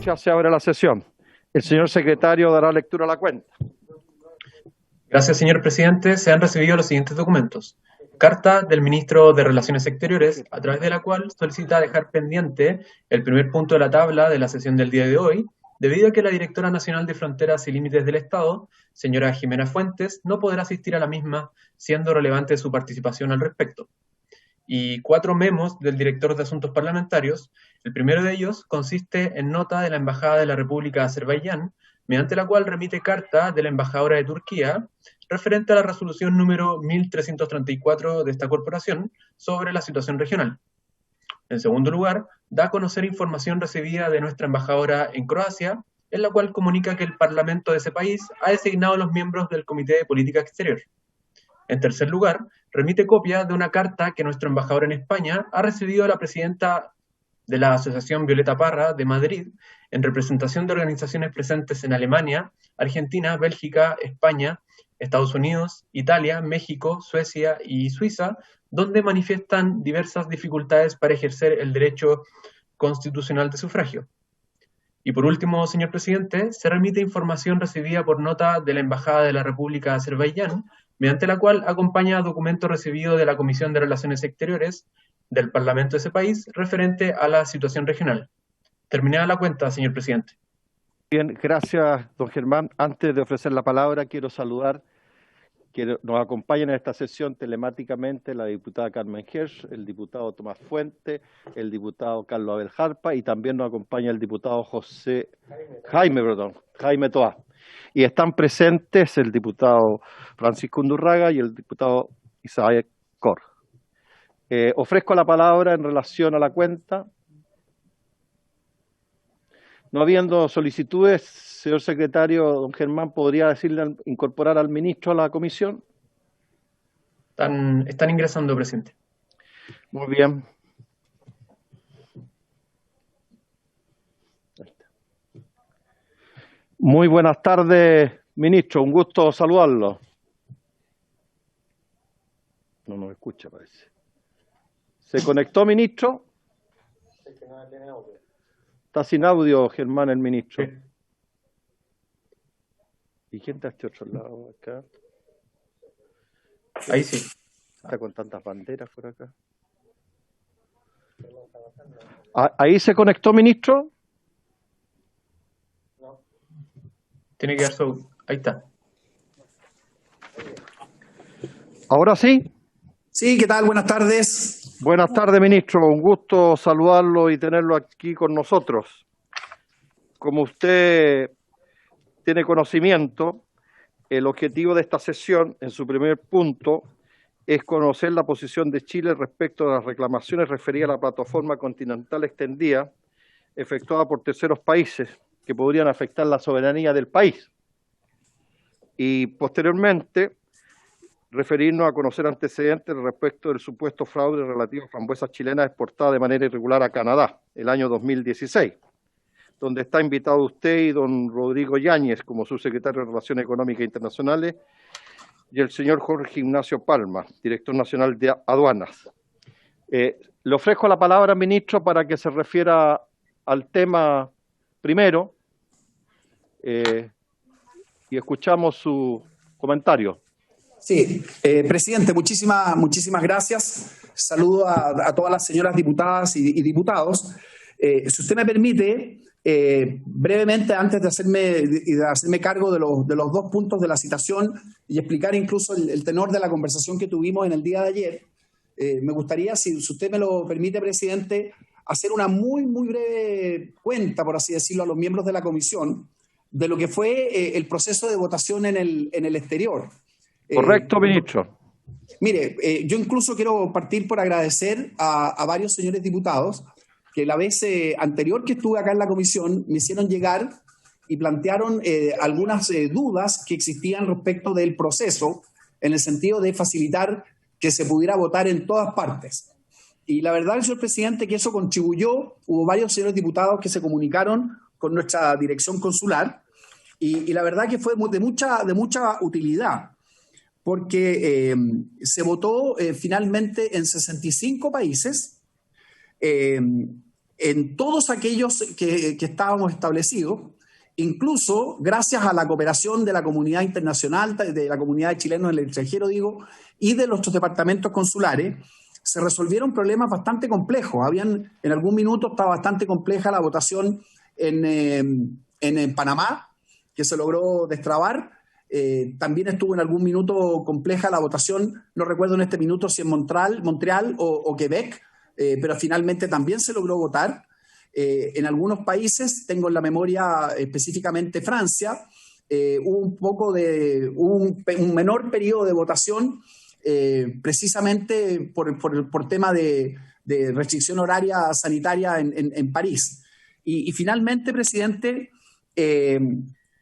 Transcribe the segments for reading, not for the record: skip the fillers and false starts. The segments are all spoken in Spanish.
gracias. Se abre la sesión. El señor secretario dará lectura a la cuenta. Gracias, señor presidente. Se han recibido los siguientes documentos. Carta del ministro de Relaciones Exteriores, a través de la cual solicita dejar pendiente el primer punto de la tabla de la sesión del día de hoy, debido a que la directora nacional de Fronteras y Límites del Estado, señora Jimena Fuentes, no podrá asistir a la misma, siendo relevante su participación al respecto. Y 4 memos del director de Asuntos Parlamentarios. El primero de ellos consiste en nota de la Embajada de la República de Azerbaiyán, mediante la cual remite carta de la embajadora de Turquía referente a la resolución número 1334 de esta corporación sobre la situación regional. En segundo lugar, da a conocer información recibida de nuestra embajadora en Croacia, en la cual comunica que el Parlamento de ese país ha designado a los miembros del Comité de Política Exterior. En tercer lugar, remite copia de una carta que nuestro embajador en España ha recibido a la presidenta de la Asociación Violeta Parra de Madrid, en representación de organizaciones presentes en Alemania, Argentina, Bélgica, España, Estados Unidos, Italia, México, Suecia y Suiza, donde manifiestan diversas dificultades para ejercer el derecho constitucional de sufragio. Y por último, señor presidente, se remite información recibida por nota de la Embajada de la República de Azerbaiyán, mediante la cual acompaña documento recibido de la Comisión de Relaciones Exteriores del Parlamento de ese país referente a la situación regional. Terminada la cuenta, señor presidente. Bien, gracias, don Germán. Antes de ofrecer la palabra, quiero saludar que nos acompañan en esta sesión telemáticamente la diputada Carmen Hersch, el diputado Tomás Fuente, el diputado Carlos Abel Jarpa y también nos acompaña el diputado Jaime Toá. Y están presentes el diputado Francisco Undurraga y el diputado Isabel Cor. Ofrezco la palabra en relación a la cuenta. No habiendo solicitudes, señor secretario, don Germán, ¿podría decirle incorporar al ministro a la comisión? Están ingresando, presidente. Muy bien. Muy buenas tardes, ministro. Un gusto saludarlo. No nos escucha, parece. ¿Se conectó, ministro? Está sin audio, Germán, el ministro. Sí. ¿Y quién está a este otro lado acá? Ahí sí. Está con tantas banderas por acá. ¿Ahí se conectó, ministro? Tiene que dar su... Ahí está. ¿Ahora sí? Sí, ¿qué tal? Buenas tardes. Buenas tardes, ministro. Un gusto saludarlo y tenerlo aquí con nosotros. Como usted tiene conocimiento, el objetivo de esta sesión, en su primer punto, es conocer la posición de Chile respecto a las reclamaciones referidas a la plataforma continental extendida efectuada por terceros países que podrían afectar la soberanía del país. Y posteriormente, referirnos a conocer antecedentes respecto del supuesto fraude relativo a frambuesas chilenas exportadas de manera irregular a Canadá, el año 2016, donde está invitado usted y don Rodrigo Yáñez como subsecretario de Relaciones Económicas Internacionales y el señor Jorge Ignacio Palma, director nacional de Aduanas. Le ofrezco la palabra, ministro, para que se refiera al tema primero y escuchamos su comentario. Sí, presidente, muchísimas gracias. Saludo a todas las señoras diputadas y diputados. Si usted me permite, brevemente, antes de hacerme cargo de los 2 puntos de la citación y explicar incluso el tenor de la conversación que tuvimos en el día de ayer, me gustaría, si usted me lo permite, presidente, hacer una muy breve cuenta, por así decirlo, a los miembros de la comisión de lo que fue el proceso de votación en el exterior. Correcto, ministro. Mire, yo incluso quiero partir por agradecer a varios señores diputados que la vez anterior que estuve acá en la comisión me hicieron llegar y plantearon algunas dudas que existían respecto del proceso, en el sentido de facilitar que se pudiera votar en todas partes. Y la verdad, señor presidente, que eso contribuyó. Hubo varios señores diputados que se comunicaron con nuestra dirección consular y la verdad que fue de mucha utilidad, porque se votó finalmente en 65 países en todos aquellos que estábamos establecidos, incluso gracias a la cooperación de la comunidad internacional, de la comunidad de chilenos en el extranjero, digo, y de nuestros departamentos consulares, se resolvieron problemas bastante complejos. En algún minuto estaba bastante compleja la votación en Panamá, que se logró destrabar. También estuvo en algún minuto compleja la votación, no recuerdo en este minuto si en Montreal o Quebec, pero finalmente también se logró votar. En algunos países, tengo en la memoria específicamente Francia, hubo un menor periodo de votación precisamente por tema de restricción horaria sanitaria en París. Y finalmente, presidente,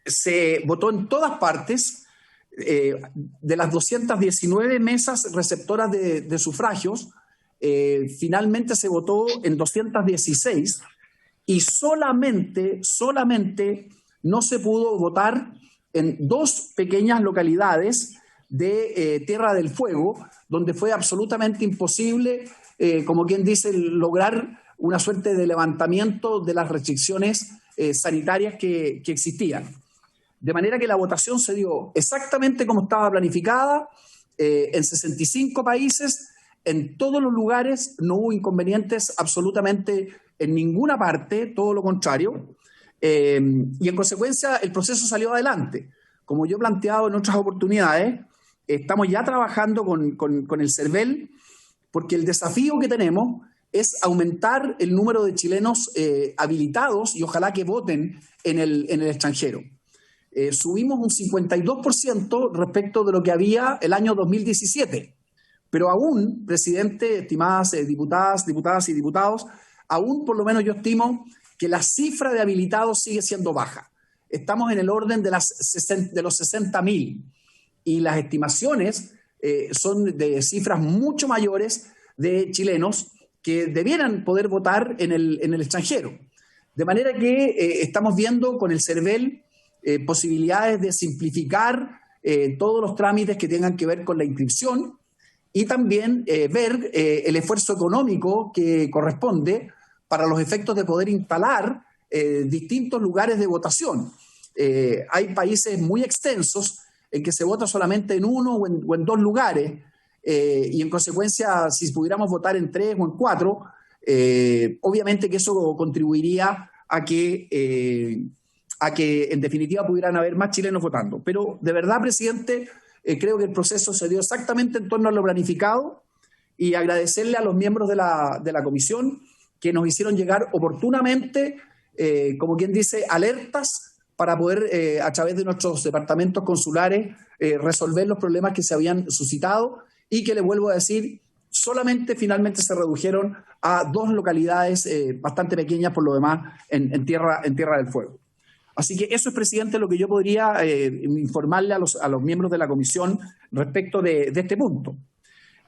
se votó en todas partes. De las 219 mesas receptoras de sufragios, finalmente se votó en 216 y solamente no se pudo votar en 2 pequeñas localidades de Tierra del Fuego, donde fue absolutamente imposible, como quien dice, lograr una suerte de levantamiento de las restricciones sanitarias que existían. De manera que la votación se dio exactamente como estaba planificada, en 65 países, en todos los lugares, no hubo inconvenientes absolutamente en ninguna parte, todo lo contrario, y en consecuencia el proceso salió adelante. Como yo he planteado en otras oportunidades, estamos ya trabajando con el CERVEL, porque el desafío que tenemos es aumentar el número de chilenos habilitados y ojalá que voten en el extranjero. Subimos un 52% respecto de lo que había el año 2017. Pero aún, presidente, estimadas diputadas y diputados, aún por lo menos yo estimo que la cifra de habilitados sigue siendo baja. Estamos en el orden de los 60.000 y las estimaciones son de cifras mucho mayores de chilenos que debieran poder votar en el extranjero. De manera que estamos viendo con el CERVEL posibilidades de simplificar todos los trámites que tengan que ver con la inscripción y también ver el esfuerzo económico que corresponde para los efectos de poder instalar distintos lugares de votación. Hay países muy extensos en que se vota solamente en 1 o en 2 lugares y en consecuencia si pudiéramos votar en 3 o en 4, obviamente que eso contribuiría a que en definitiva pudieran haber más chilenos votando. Pero de verdad, presidente, creo que el proceso se dio exactamente en torno a lo planificado y agradecerle a los miembros de la comisión que nos hicieron llegar oportunamente, como quien dice, alertas para poder, a través de nuestros departamentos consulares, resolver los problemas que se habían suscitado y que, le vuelvo a decir, solamente finalmente se redujeron a 2 localidades bastante pequeñas, por lo demás, en Tierra del Fuego. Así que eso es, presidente, lo que yo podría informarle a los miembros de la comisión respecto de este punto.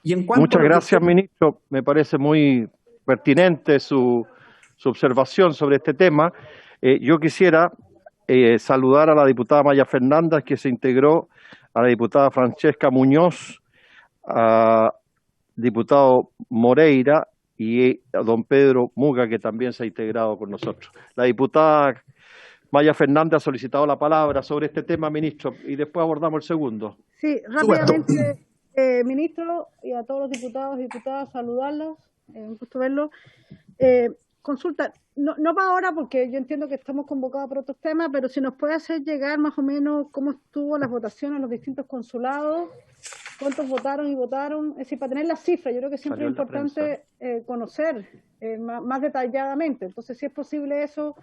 Y en cuanto Muchas gracias, ministro. Me parece muy pertinente su observación sobre este tema. Yo quisiera saludar a la diputada Maya Fernández, que se integró, a la diputada Francesca Muñoz, a diputado Moreira y a don Pedro Muga, que también se ha integrado con nosotros. La diputada Maya Fernández ha solicitado la palabra sobre este tema, ministro, y después abordamos el segundo. Sí, rápidamente, ministro, y a todos los diputados y diputadas, saludarlos, un gusto verlos. Consulta, no para ahora porque yo entiendo que estamos convocados por otros temas, pero si nos puede hacer llegar más o menos cómo estuvo las votaciones en los distintos consulados, cuántos votaron y votaron, es decir, para tener las cifras. Yo creo que siempre es importante conocer más detalladamente. Entonces, si es posible eso,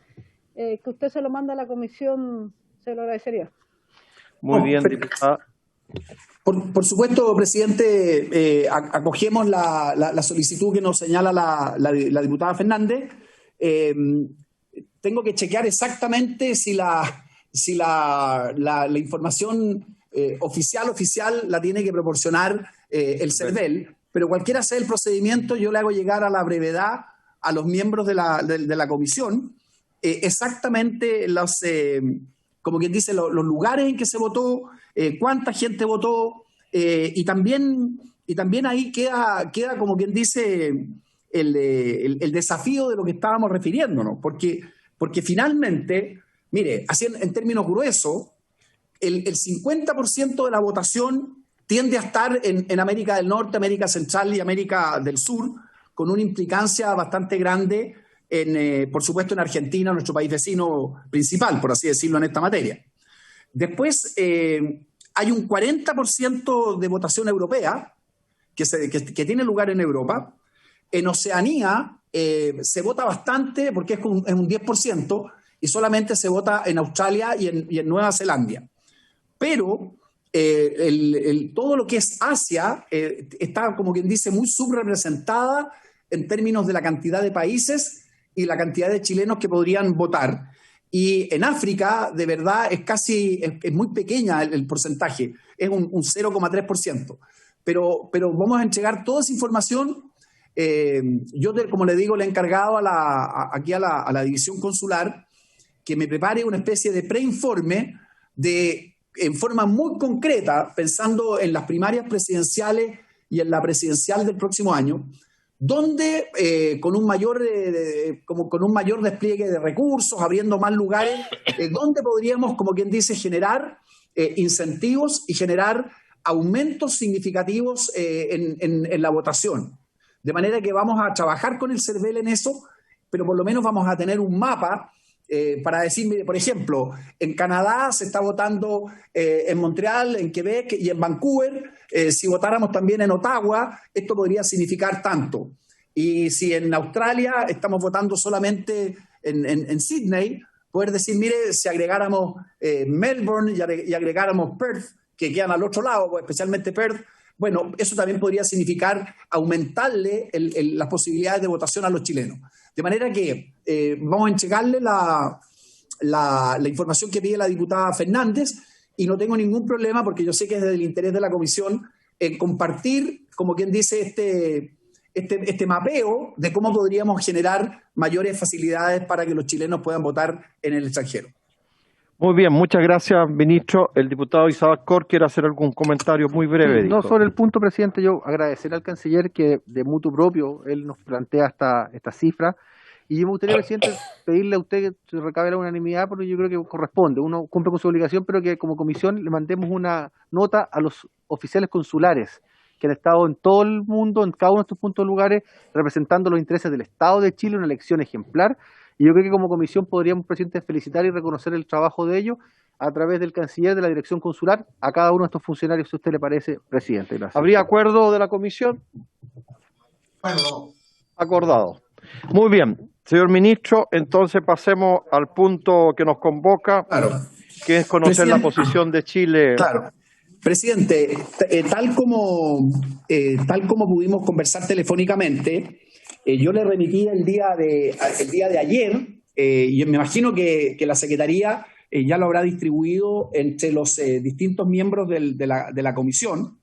que usted se lo manda a la comisión, se lo agradecería. Muy bien, diputada. Por supuesto, presidente, acogemos la solicitud que nos señala la diputada Fernández. Tengo que chequear exactamente si la información oficial la tiene que proporcionar el CERVEL, pero cualquiera sea el procedimiento, yo le hago llegar a la brevedad a los miembros de la comisión exactamente como quien dice, los lugares en que se votó, cuánta gente votó, y también ahí queda como quien dice el desafío de lo que estábamos refiriéndonos, porque finalmente, mire, así en términos gruesos, el 50% de la votación tiende a estar en América del Norte, América Central y América del Sur, con una implicancia bastante grande, por supuesto, en Argentina, nuestro país vecino principal, por así decirlo, en esta materia. Después, hay un 40% de votación europea que tiene lugar en Europa. En Oceanía se vota bastante, porque es un 10%, y solamente se vota en Australia y en Nueva Zelanda. Pero todo lo que es Asia está, como quien dice, muy subrepresentada en términos de la cantidad de países y la cantidad de chilenos que podrían votar. Y en África, de verdad, es muy pequeña el porcentaje, es un 0,3%. Pero vamos a entregar toda esa información. Yo, como le digo, le he encargado aquí a la división consular que me prepare una especie de preinforme en forma muy concreta, pensando en las primarias presidenciales y en la presidencial del próximo año, donde con un mayor despliegue de recursos, abriendo más lugares, donde podríamos, como quien dice, generar incentivos y generar aumentos significativos en la votación. De manera que vamos a trabajar con el CERVEL en eso, pero por lo menos vamos a tener un mapa para decir, mire, por ejemplo, en Canadá se está votando en Montreal, en Quebec y en Vancouver. Si votáramos también en Ottawa, esto podría significar tanto. Y si en Australia estamos votando solamente en Sydney, poder decir, mire, si agregáramos Melbourne y agregáramos Perth, que quedan al otro lado, pues especialmente Perth, bueno, eso también podría significar aumentarle las posibilidades de votación a los chilenos. De manera que vamos a entregarle la información que pide la diputada Fernández, y no tengo ningún problema, porque yo sé que es del interés de la comisión compartir, como quien dice, este mapeo de cómo podríamos generar mayores facilidades para que los chilenos puedan votar en el extranjero. Muy bien, muchas gracias, ministro. El diputado Isaac Cor quiere hacer algún comentario muy breve. No, sobre el punto, presidente, yo agradecer al canciller que de mutuo propio él nos plantea esta cifra, y me gustaría, presidente, pedirle a usted que se recabe la unanimidad, porque yo creo que corresponde, uno cumple con su obligación, pero que como comisión le mandemos una nota a los oficiales consulares que han estado en todo el mundo, en cada uno de estos puntos de lugares, representando los intereses del Estado de Chile, una elección ejemplar. Y yo creo que como comisión podríamos, presidente, felicitar y reconocer el trabajo de ellos a través del canciller, de la dirección consular, a cada uno de estos funcionarios, si a usted le parece, presidente. Gracias. ¿Habría acuerdo de la comisión? Bueno. Acordado. Muy bien, señor ministro, entonces pasemos al punto que nos convoca, Claro. que es conocer la posición de Chile. Claro. Presidente, tal como pudimos conversar telefónicamente, yo le remití el día de ayer, y me imagino que la Secretaría ya lo habrá distribuido entre los distintos miembros de la comisión,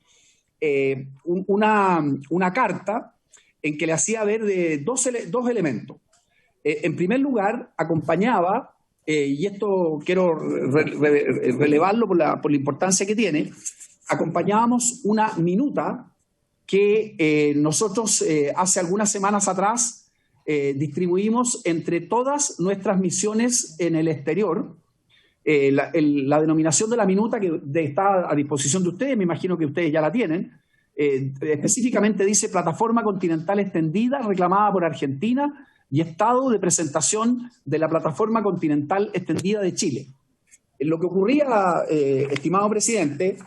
una carta en que le hacía ver de dos elementos. En primer lugar, acompañaba, y esto quiero relevarlo por la importancia que tiene, acompañábamos una minuta que nosotros hace algunas semanas atrás distribuimos entre todas nuestras misiones en el exterior. La denominación de la minuta que está a disposición de ustedes, me imagino que ustedes ya la tienen, específicamente dice Plataforma Continental Extendida reclamada por Argentina y estado de presentación de la Plataforma Continental Extendida de Chile. Lo que ocurría, estimado presidente,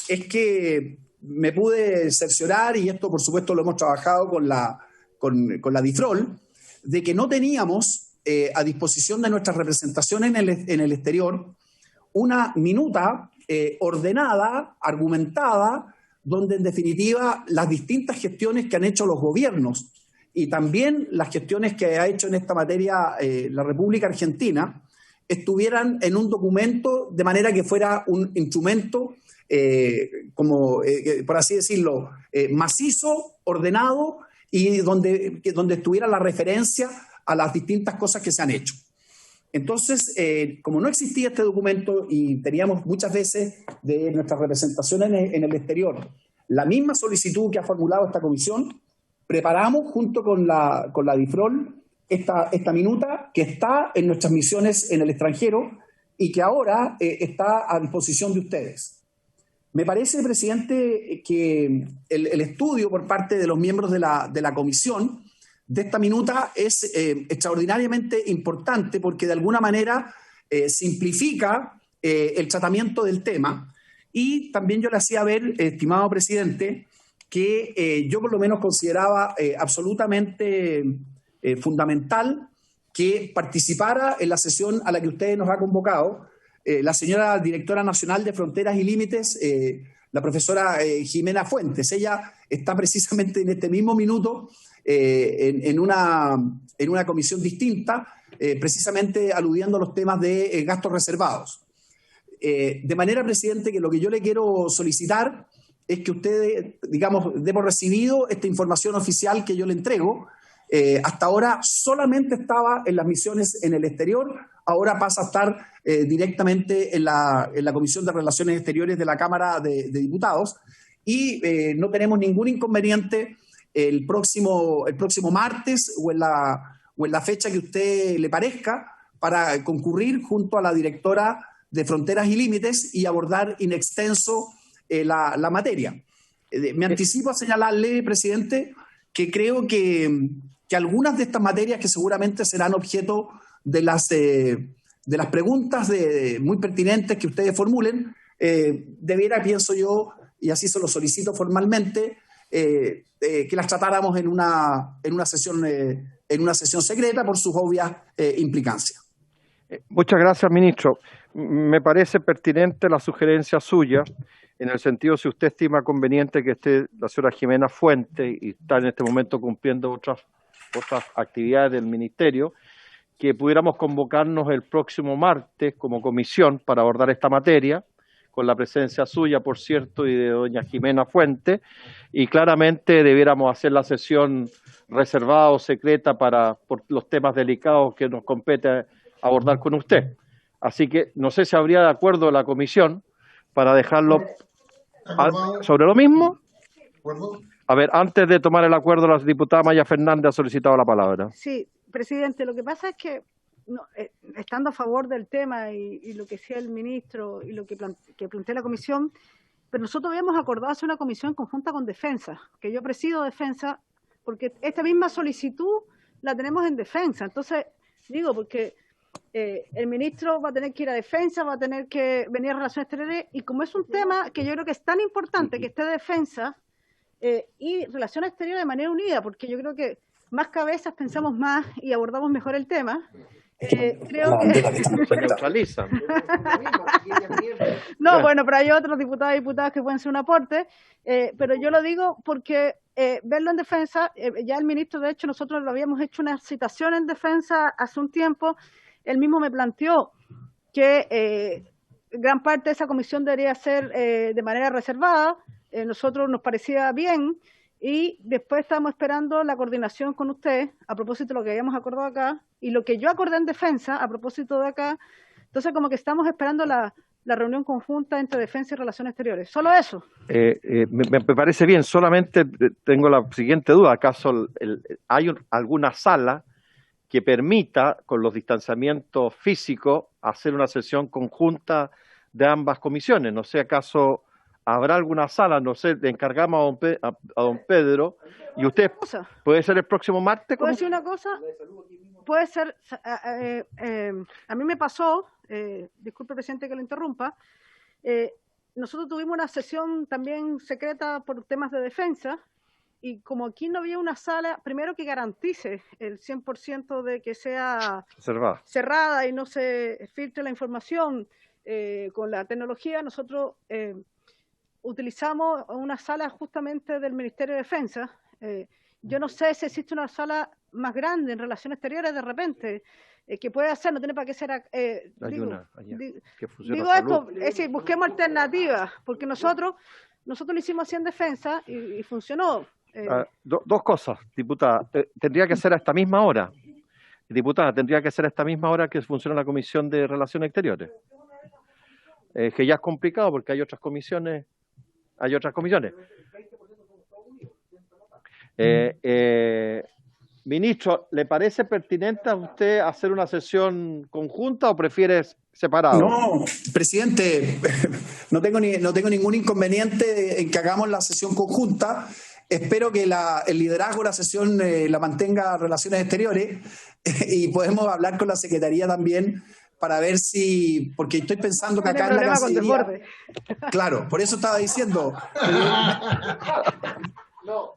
es que me pude cerciorar, y esto por supuesto lo hemos trabajado con la DIFROL, de que no teníamos a disposición de nuestra representación en el exterior una minuta ordenada, argumentada, donde en definitiva las distintas gestiones que han hecho los gobiernos y también las gestiones que ha hecho en esta materia la República Argentina estuvieran en un documento de manera que fuera un instrumento por así decirlo, macizo, ordenado, y donde estuviera la referencia a las distintas cosas que se han hecho. Entonces, como no existía este documento y teníamos muchas veces de nuestra representación en el exterior la misma solicitud que ha formulado esta comisión, preparamos junto con la DIFROL esta minuta que está en nuestras misiones en el extranjero y que ahora está a disposición de ustedes. Me parece, presidente, que el estudio por parte de los miembros de la comisión de esta minuta es extraordinariamente importante porque de alguna manera simplifica el tratamiento del tema. Y también yo le hacía ver, estimado presidente, que yo por lo menos consideraba absolutamente fundamental que participara en la sesión a la que usted nos ha convocado la señora directora nacional de Fronteras y Límites, la profesora Jimena Fuentes. Ella está precisamente en este mismo minuto en una comisión distinta, precisamente aludiendo a los temas de gastos reservados. De manera, presidente, que lo que yo le quiero solicitar es que usted, digamos, dé por recibido esta información oficial que yo le entrego. Hasta ahora solamente estaba en las misiones en el exterior, ahora pasa a estar directamente en la Comisión de Relaciones Exteriores de la Cámara de Diputados y no tenemos ningún inconveniente el próximo martes o en la fecha que a usted le parezca para concurrir junto a la directora de Fronteras y Límites y abordar in extenso la materia. Me anticipo a señalarle, presidente, que creo que algunas de estas materias que seguramente serán objeto de las preguntas muy pertinentes que ustedes formulen, debiera, pienso yo, y así se lo solicito formalmente, que las tratáramos en una sesión secreta por sus obvias implicancias. Muchas gracias, ministro. Me parece pertinente la sugerencia suya, en el sentido, si usted estima conveniente que esté la señora Jimena Fuentes y está en este momento cumpliendo otras actividades del ministerio, que pudiéramos convocarnos el próximo martes como comisión para abordar esta materia, con la presencia suya, por cierto, y de doña Jimena Fuentes, y claramente debiéramos hacer la sesión reservada o secreta por los temas delicados que nos compete abordar con usted. Así que no sé si habría de acuerdo la comisión para dejarlo sobre lo mismo. A ver, antes de tomar el acuerdo, la diputada Maya Fernández ha solicitado la palabra. Sí, presidente, lo que pasa es que estando a favor del tema y lo que decía el ministro y lo que plantea la comisión, pero nosotros habíamos acordado hacer una comisión conjunta con Defensa, que yo presido Defensa, porque esta misma solicitud la tenemos en Defensa. Entonces, digo, porque el ministro va a tener que ir a Defensa, va a tener que venir a Relaciones Exteriores, y como es un tema que yo creo que es tan importante que esté Defensa y Relaciones Exteriores de manera unida, porque yo creo que más cabezas pensamos más y abordamos mejor el tema. Creo que se neutralizan. No, bueno, pero hay otros diputados y diputadas que pueden ser un aporte, pero yo lo digo porque verlo en Defensa, ya el ministro, de hecho, nosotros lo habíamos hecho una citación en Defensa hace un tiempo. Él mismo me planteó que gran parte de esa comisión debería ser de manera reservada. Nosotros nos parecía bien y después estamos esperando la coordinación con usted a propósito de lo que habíamos acordado acá y lo que yo acordé en Defensa a propósito de acá. Entonces, como que estamos esperando la reunión conjunta entre Defensa y Relaciones Exteriores. Solo eso. Me parece bien, solamente tengo la siguiente duda. ¿Acaso hay alguna sala que permita, con los distanciamientos físicos, hacer una sesión conjunta de ambas comisiones? No sé, ¿acaso habrá alguna sala? No sé, le encargamos a don Pedro, y usted, ¿puede ser el próximo martes? ¿Puedo decir una cosa? Puede ser, a mí me pasó, disculpe, presidente, que lo interrumpa, nosotros tuvimos una sesión también secreta por temas de defensa, y como aquí no había una sala, primero que garantice el 100% de que sea cerrada y no se filtre la información con la tecnología, nosotros utilizamos una sala justamente del Ministerio de Defensa. Yo no sé si existe una sala más grande en Relaciones Exteriores de repente, que puede hacer, no tiene para qué ser... digo esto, es decir, busquemos alternativas, porque nosotros lo hicimos así en Defensa y funcionó. Dos cosas, diputada. Tendría que ser a esta misma hora. Diputada, tendría que ser a esta misma hora que funciona la Comisión de Relaciones Exteriores. Que ya es complicado porque hay otras comisiones. Ministro, ¿le parece pertinente a usted hacer una sesión conjunta o prefiere separado? No, presidente, no tengo ningún inconveniente en que hagamos la sesión conjunta. Espero que el liderazgo de la sesión la mantenga Relaciones Exteriores y podemos hablar con la Secretaría también para ver si, porque estoy pensando que acá en la Cancillería, claro, por eso estaba diciendo.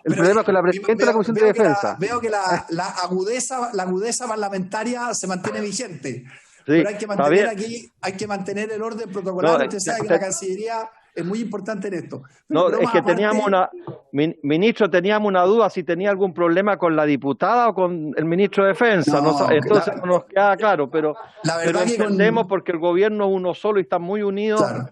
El problema es con la presidenta de la Comisión de Defensa. Veo que la agudeza parlamentaria se mantiene vigente. Sí, pero hay que mantener el orden protocolar. Usted sabe que la Cancillería es muy importante en esto. No, es que ministro, teníamos una duda si tenía algún problema con la diputada o con el ministro de Defensa. Entonces no nos queda claro, pero entendemos porque el gobierno es uno solo y está muy unido. Claro.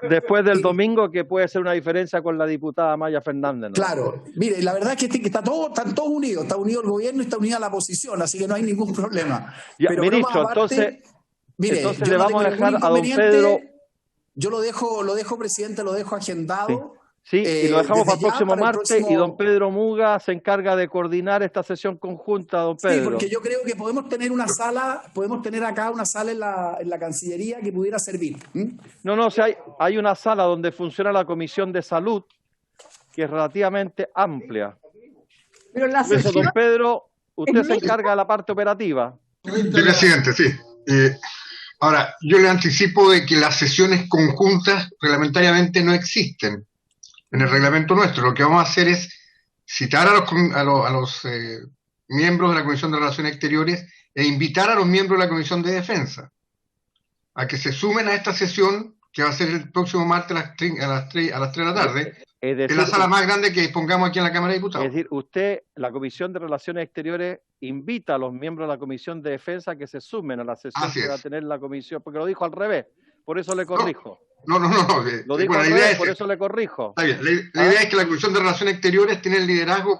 Después del domingo, que puede ser una diferencia con la diputada Maya Fernández, ¿no? Claro, mire, la verdad es que están todos unidos, está unido el gobierno y está unida la oposición, así que no hay ningún problema. Ya, pero ministro, aparte, entonces le vamos a dejar a don Pedro. Yo lo dejo, presidente, lo dejo agendado. Sí, y lo dejamos para el próximo martes y don Pedro Muga se encarga de coordinar esta sesión conjunta, don Pedro. Sí, porque yo creo que podemos tener acá una sala en la Cancillería que pudiera servir. No, o sea, hay una sala donde funciona la Comisión de Salud que es relativamente amplia. Pero la sesión... Eso, don Pedro, usted se encarga de la parte operativa. Sí, presidente, sí. Ahora, yo le anticipo de que las sesiones conjuntas reglamentariamente no existen en el reglamento nuestro. Lo que vamos a hacer es citar a los miembros de la Comisión de Relaciones Exteriores e invitar a los miembros de la Comisión de Defensa a que se sumen a esta sesión que va a ser el próximo martes a las 3 de la tarde, en la sala más grande que dispongamos aquí en la Cámara de Diputados. Es decir, usted, la Comisión de Relaciones Exteriores, invita a los miembros de la Comisión de Defensa a que se sumen a la sesión que va a tener la Comisión, porque lo dijo al revés, por eso le corrijo. No. Lo digo al revés, por eso le corrijo. Está bien. La idea es que la Comisión de Relaciones Exteriores tiene el liderazgo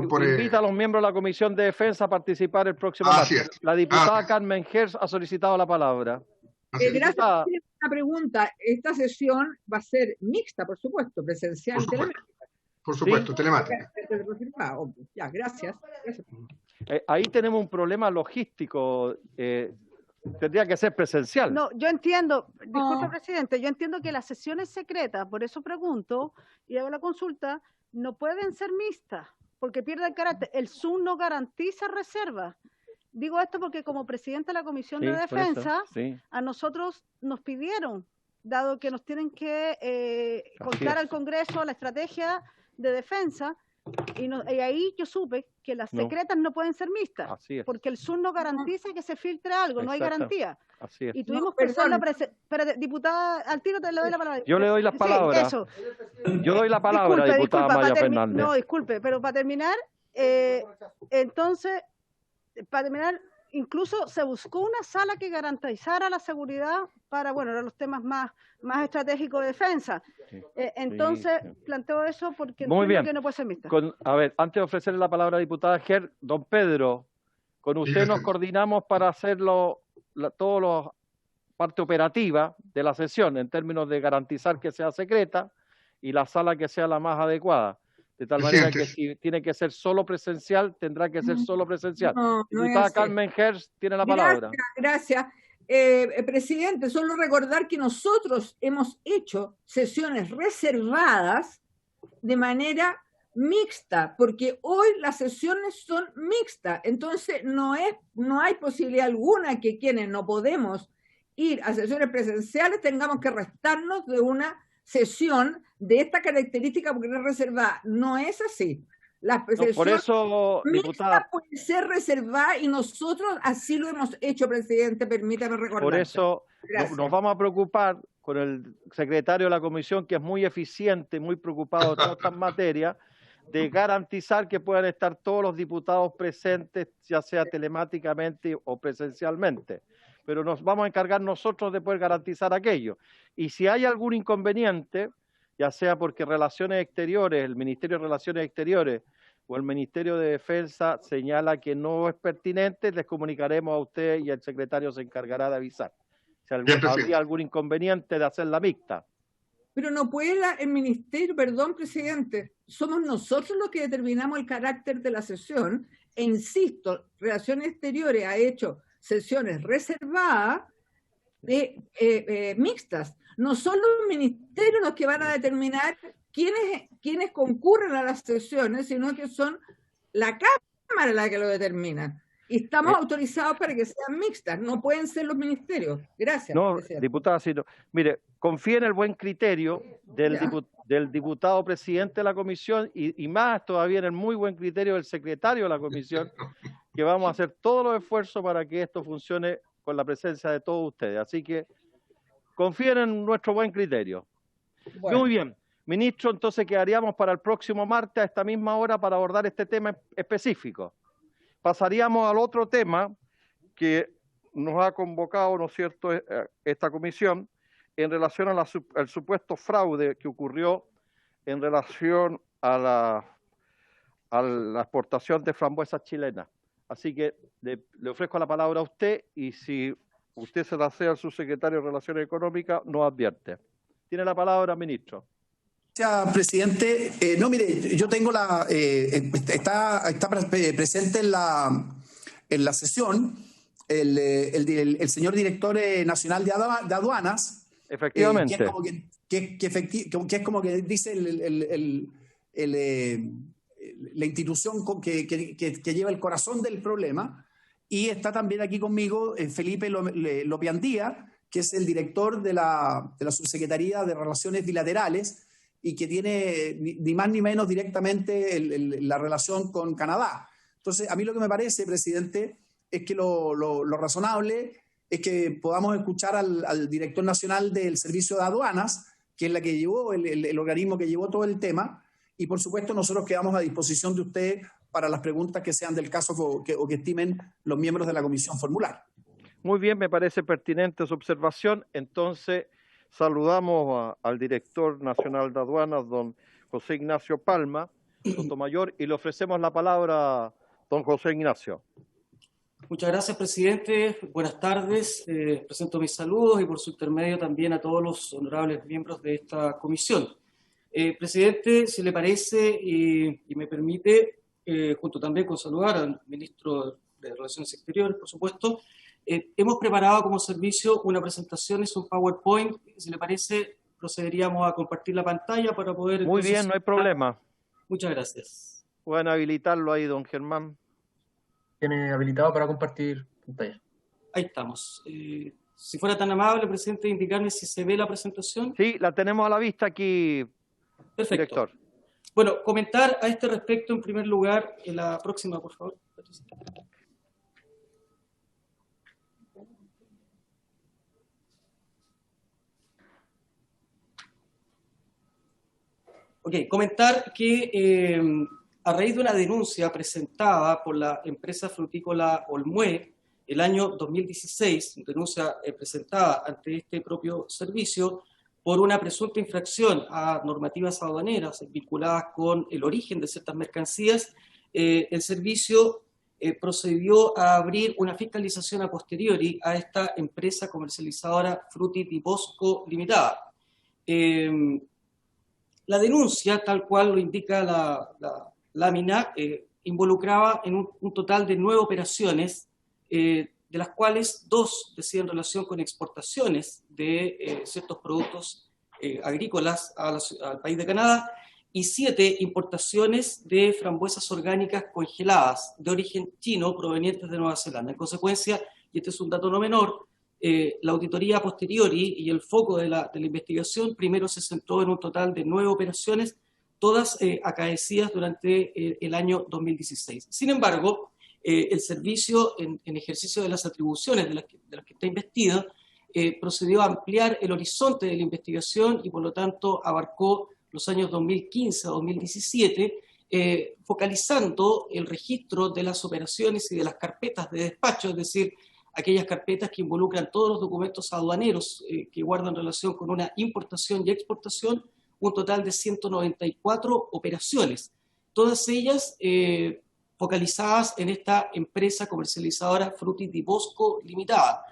Invita a los miembros de la Comisión de Defensa a participar el próximo martes. La diputada Carmen Hertz ha solicitado la palabra. Gracias por la pregunta. Esta sesión va a ser mixta, por supuesto, presencial y telemática. Por supuesto, telemática. Ya, gracias. Ahí tenemos un problema logístico. Tendría que ser presencial. No, yo entiendo, disculpe, presidente, yo entiendo que las sesiones secretas, por eso pregunto y hago la consulta, no pueden ser mixtas, porque pierde el carácter. El Zoom no garantiza reserva. Digo esto porque como presidente de la Comisión de Defensa, a nosotros nos pidieron, dado que nos tienen que contar al Congreso la estrategia de defensa, y ahí yo supe que las secretas no pueden ser mixtas, porque el Zoom no garantiza que se filtre algo, no hay garantía. Así es. Y tuvimos que hacer pero diputada, al tiro te le doy la palabra. Yo le doy las palabras. Eso. Yo doy la palabra, diputada Maya Fernández. No, disculpe, pero para terminar, entonces, para terminar, incluso se buscó una sala que garantizara la seguridad para, los temas más estratégicos de defensa. Entonces, planteo eso porque entiendo que no puede ser mixta. A ver, antes de ofrecerle la palabra a la diputada Hertz, don Pedro, con usted nos coordinamos para hacerlo, toda la parte operativa de la sesión, en términos de garantizar que sea secreta y la sala que sea la más adecuada. De tal manera que si tiene que ser solo presencial, tendrá que ser solo presencial. Diputada Carmen Hertz tiene la palabra. Gracias. Presidente, solo recordar que nosotros hemos hecho sesiones reservadas de manera mixta, porque hoy las sesiones son mixtas, entonces no hay posibilidad alguna que quienes no podemos ir a sesiones presenciales tengamos que restarnos de una sesión de esta característica porque no es reservada. No es así. La sesión por eso, diputada, puede ser reservada y nosotros así lo hemos hecho, presidente, permítame recordar. Por eso nos vamos a preocupar con el secretario de la comisión, que es muy eficiente, muy preocupado de todas estas materias, de garantizar que puedan estar todos los diputados presentes, ya sea telemáticamente o presencialmente. Pero nos vamos a encargar nosotros de poder garantizar aquello. Y si hay algún inconveniente, ya sea porque Relaciones Exteriores, el Ministerio de Relaciones Exteriores o el Ministerio de Defensa señala que no es pertinente, les comunicaremos a usted y el secretario se encargará de avisar. Si habría algún inconveniente de hacerla mixta. pero no puede el ministerio, perdón, presidente, somos nosotros los que determinamos el carácter de la sesión, e insisto, Relaciones Exteriores ha hecho sesiones reservadas mixtas. No son los ministerios los que van a determinar quiénes concurren a las sesiones, sino que son la Cámara la que lo determina. Y estamos autorizados para que sean mixtas, no pueden ser los ministerios. Gracias. No, presidente. diputada, sino, mire, confíe en el buen criterio del diputado presidente de la comisión y más todavía en el muy buen criterio del secretario de la comisión, que vamos a hacer todos los esfuerzos para que esto funcione con la presencia de todos ustedes. Así que confíen en nuestro buen criterio. Bueno. Muy bien. Ministro, entonces quedaríamos para el próximo martes a esta misma hora para abordar este tema específico. Pasaríamos al otro tema que nos ha convocado, ¿no es cierto?, esta comisión en relación al supuesto fraude que ocurrió en relación a la exportación de frambuesas chilenas. Así que le ofrezco la palabra a usted y si usted se la hace al subsecretario de Relaciones Económicas, nos advierte. Tiene la palabra, ministro. Gracias, presidente. No, mire, yo tengo está presente en la sesión el señor director nacional de aduanas. Efectivamente. Que es como que dice la institución que lleva el corazón del problema. Y está también aquí conmigo Felipe Lopiandía, que es el director de la Subsecretaría de Relaciones Bilaterales, y que tiene ni más ni menos directamente la relación con Canadá. Entonces, a mí lo que me parece, presidente, es que lo razonable es que podamos escuchar al director nacional del Servicio de Aduanas, que es la que llevó, el organismo que llevó todo el tema, y por supuesto nosotros quedamos a disposición de usted para las preguntas que sean del caso o que estimen los miembros de la comisión formular. Muy bien, me parece pertinente su observación. Entonces, saludamos al director nacional de aduanas, don José Ignacio Palma, Sotomayor, y le ofrecemos la palabra a don José Ignacio. Muchas gracias, presidente. Buenas tardes. Presento mis saludos y por su intermedio también a todos los honorables miembros de esta comisión. Presidente, si le parece y me permite, junto también con saludar al ministro de Relaciones Exteriores, por supuesto, hemos preparado como servicio una presentación, es un PowerPoint. Si le parece, procederíamos a compartir la pantalla para poder... Muy bien, no hay problema. Muchas gracias. Pueden habilitarlo ahí, don Germán. Tiene habilitado para compartir pantalla. Ahí estamos. Si fuera tan amable, presidente, indicarme si se ve la presentación. Sí, la tenemos a la vista aquí, perfecto. Director. Bueno, comentar a este respecto, en primer lugar, en la próxima, por favor. Ok, comentar que a raíz de una denuncia presentada por la empresa frutícola Olmué el año 2016, denuncia presentada ante este propio servicio por una presunta infracción a normativas aduaneras vinculadas con el origen de ciertas mercancías, el servicio procedió a abrir una fiscalización a posteriori a esta empresa comercializadora Fruti di Bosco Limitada. La denuncia, tal cual lo indica la lámina, involucraba en un total de 9 operaciones, de las cuales 2 decían relación con exportaciones de ciertos productos agrícolas al país de Canadá y 7 importaciones de frambuesas orgánicas congeladas de origen chino provenientes de Nueva Zelanda. En consecuencia, y este es un dato no menor, la auditoría a posteriori y el foco de la investigación primero se centró en un total de 9 operaciones, todas acaecidas durante el año 2016. Sin embargo, el servicio, en ejercicio de las atribuciones de las que está investida, procedió a ampliar el horizonte de la investigación y, por lo tanto, abarcó los años 2015 a 2017, focalizando el registro de las operaciones y de las carpetas de despacho, es decir, aquellas carpetas que involucran todos los documentos aduaneros que guardan relación con una importación y exportación, un total de 194 operaciones, todas ellas focalizadas en esta empresa comercializadora Fruti di Bosco Limitada.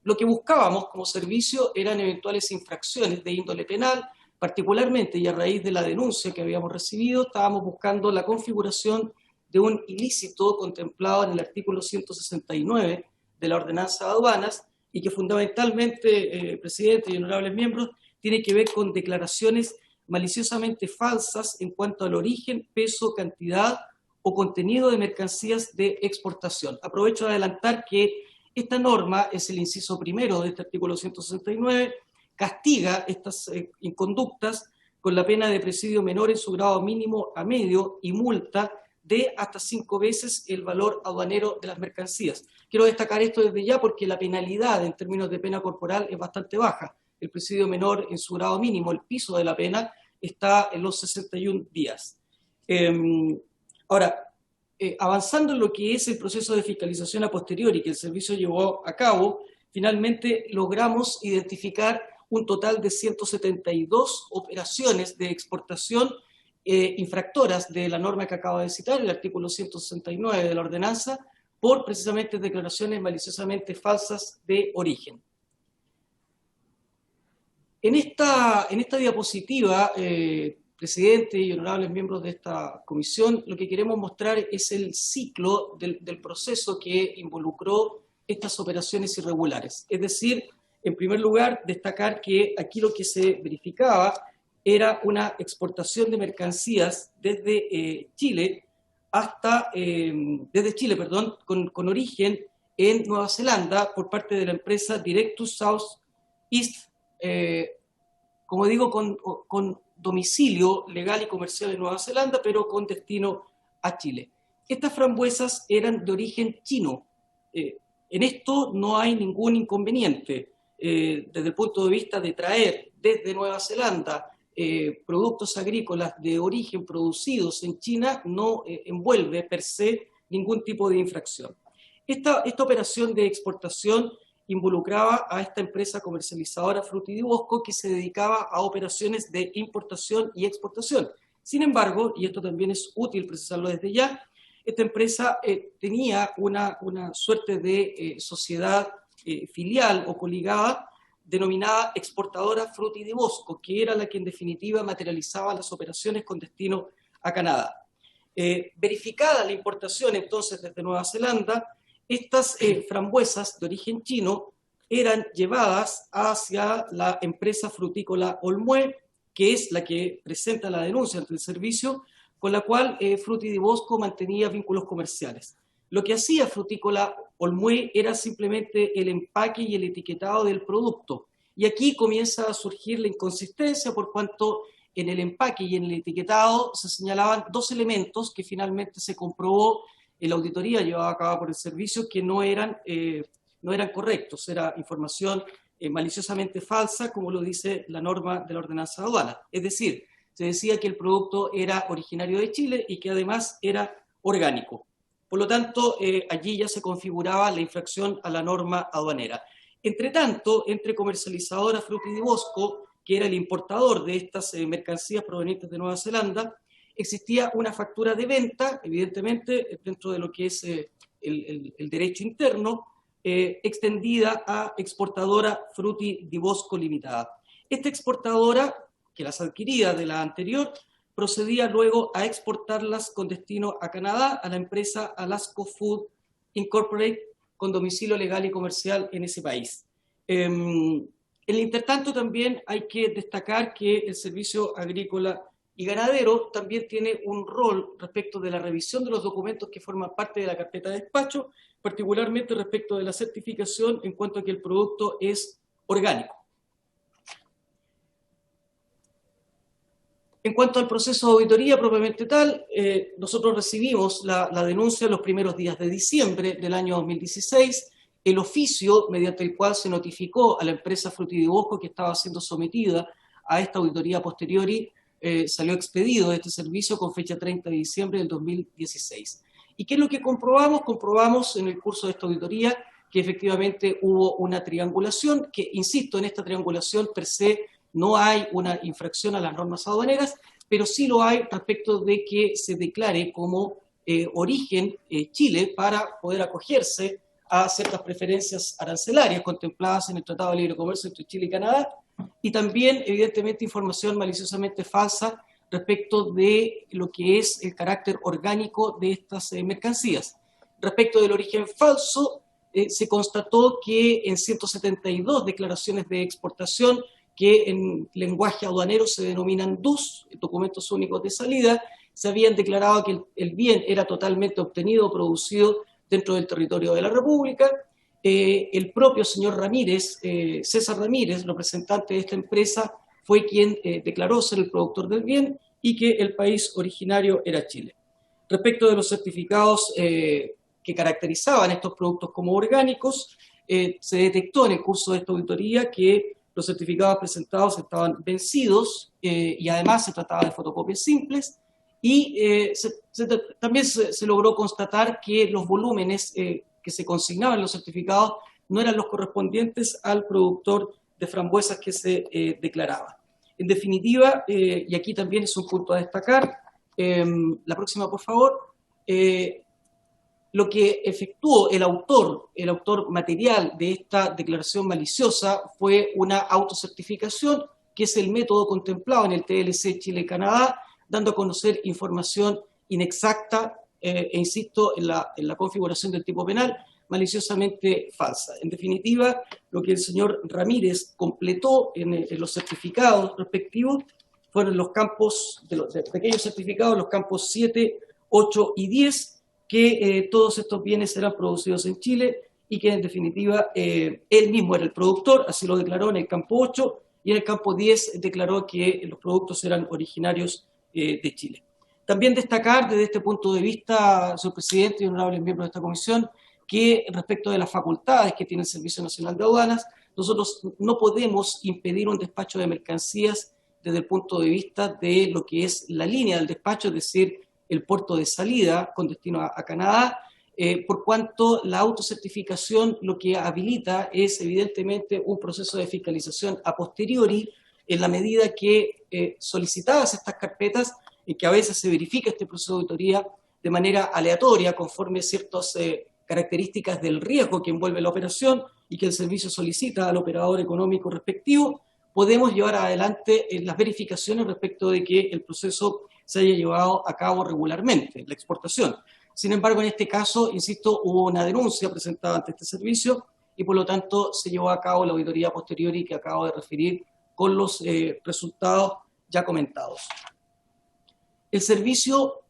Lo que buscábamos como servicio eran eventuales infracciones de índole penal, particularmente, y a raíz de la denuncia que habíamos recibido, estábamos buscando la configuración de un ilícito contemplado en el artículo 169 de la Ordenanza de Aduanas, y que fundamentalmente, presidente y honorables miembros, tiene que ver con declaraciones maliciosamente falsas en cuanto al origen, peso, cantidad o contenido de mercancías de exportación. Aprovecho de adelantar que esta norma es el inciso primero de este artículo 169, castiga estas inconductas con la pena de presidio menor en su grado mínimo a medio y multa de hasta 5 veces el valor aduanero de las mercancías. Quiero destacar esto desde ya porque la penalidad en términos de pena corporal es bastante baja. El presidio menor en su grado mínimo, el piso de la pena, está en los 61 días. Ahora, avanzando en lo que es el proceso de fiscalización a posteriori que el servicio llevó a cabo, finalmente logramos identificar un total de 172 operaciones de exportación infractoras de la norma que acabo de citar, el artículo 169 de la ordenanza, por precisamente declaraciones maliciosamente falsas de origen. En esta diapositiva, presidente y honorables miembros de esta comisión, lo que queremos mostrar es el ciclo del proceso que involucró estas operaciones irregulares. Es decir, en primer lugar, destacar que aquí lo que se verificaba era una exportación de mercancías desde Chile con origen en Nueva Zelanda por parte de la empresa Directus South East, como digo, con domicilio legal y comercial en Nueva Zelanda, pero con destino a Chile. Estas frambuesas eran de origen chino. En esto no hay ningún inconveniente. Desde el punto de vista de traer desde Nueva Zelanda productos agrícolas de origen producidos en China no envuelve per se ningún tipo de infracción. Esta operación de exportación involucraba a esta empresa comercializadora Fruti di Bosco que se dedicaba a operaciones de importación y exportación. Sin embargo, y esto también es útil precisarlo desde ya, esta empresa tenía una suerte de sociedad filial o coligada denominada exportadora Fruti di Bosco, que era la que en definitiva materializaba las operaciones con destino a Canadá. Verificada la importación entonces desde Nueva Zelanda, estas frambuesas de origen chino eran llevadas hacia la empresa frutícola Olmué, que es la que presenta la denuncia ante el servicio, con la cual Fruti di Bosco mantenía vínculos comerciales. Lo que hacía Frutícola Olmué era simplemente el empaque y el etiquetado del producto. Y aquí comienza a surgir la inconsistencia por cuanto en el empaque y en el etiquetado se señalaban 2 elementos que finalmente se comprobó en la auditoría llevada a cabo por el servicio que no eran correctos. Era información maliciosamente falsa, como lo dice la norma de la ordenanza de aduana. Es decir, se decía que el producto era originario de Chile y que además era orgánico. Por lo tanto, allí ya se configuraba la infracción a la norma aduanera. Entre tanto, entre comercializadora Fruti di Bosco, que era el importador de estas mercancías provenientes de Nueva Zelanda, existía una factura de venta, evidentemente, dentro de lo que es el derecho interno, extendida a exportadora Fruti di Bosco Limitada. Esta exportadora, que las adquiría de la anterior, procedía luego a exportarlas con destino a Canadá a la empresa Alasco Food Incorporated con domicilio legal y comercial en ese país. En el intertanto también hay que destacar que el Servicio Agrícola y Ganadero también tiene un rol respecto de la revisión de los documentos que forman parte de la carpeta de despacho, particularmente respecto de la certificación en cuanto a que el producto es orgánico. En cuanto al proceso de auditoría propiamente tal, nosotros recibimos la denuncia en los primeros días de diciembre del año 2016, el oficio mediante el cual se notificó a la empresa Fruti di Bosco que estaba siendo sometida a esta auditoría posteriori, salió expedido de este servicio con fecha 30 de diciembre del 2016. ¿Y qué es lo que comprobamos? Comprobamos en el curso de esta auditoría que efectivamente hubo una triangulación, que, insisto, en esta triangulación per se no hay una infracción a las normas aduaneras, pero sí lo hay respecto de que se declare como origen Chile para poder acogerse a ciertas preferencias arancelarias contempladas en el Tratado de Libre Comercio entre Chile y Canadá, y también, evidentemente, información maliciosamente falsa respecto de lo que es el carácter orgánico de estas mercancías. Respecto del origen falso, se constató que en 172 declaraciones de exportación, que en lenguaje aduanero se denominan DUS, documentos únicos de salida, se habían declarado que el bien era totalmente obtenido o producido dentro del territorio de la República. El propio señor Ramírez, César Ramírez, representante de esta empresa, fue quien declaró ser el productor del bien y que el país originario era Chile. Respecto de los certificados que caracterizaban estos productos como orgánicos, se detectó en el curso de esta auditoría que los certificados presentados estaban vencidos y además se trataba de fotocopias simples, y también se logró constatar que los volúmenes que se consignaban en los certificados no eran los correspondientes al productor de frambuesas que se declaraba. En definitiva, y aquí también es un punto a destacar, la próxima por favor, lo que efectuó el autor material de esta declaración maliciosa fue una autocertificación, que es el método contemplado en el TLC Chile-Canadá, dando a conocer información inexacta insisto, en la configuración del tipo penal, maliciosamente falsa. En definitiva, lo que el señor Ramírez completó en los certificados respectivos fueron los campos, de pequeños certificados, los campos 7, 8 y 10, que todos estos bienes eran producidos en Chile y que en definitiva él mismo era el productor, así lo declaró en el campo 8, y en el campo 10 declaró que los productos eran originarios de Chile. También destacar desde este punto de vista, señor presidente y honorables miembros de esta comisión, que respecto de las facultades que tiene el Servicio Nacional de Aduanas, nosotros no podemos impedir un despacho de mercancías desde el punto de vista de lo que es la línea del despacho, es decir, el puerto de salida con destino a Canadá, por cuanto la autocertificación lo que habilita es evidentemente un proceso de fiscalización a posteriori, en la medida que solicitadas estas carpetas, y que a veces se verifica este proceso de auditoría de manera aleatoria, conforme ciertas características del riesgo que envuelve la operación y que el servicio solicita al operador económico respectivo, podemos llevar adelante las verificaciones respecto de que el proceso se haya llevado a cabo regularmente, la exportación. Sin embargo, en este caso, insisto, hubo una denuncia presentada ante este servicio y por lo tanto se llevó a cabo la auditoría posteriori que acabo de referir con los resultados ya comentados. El servicio,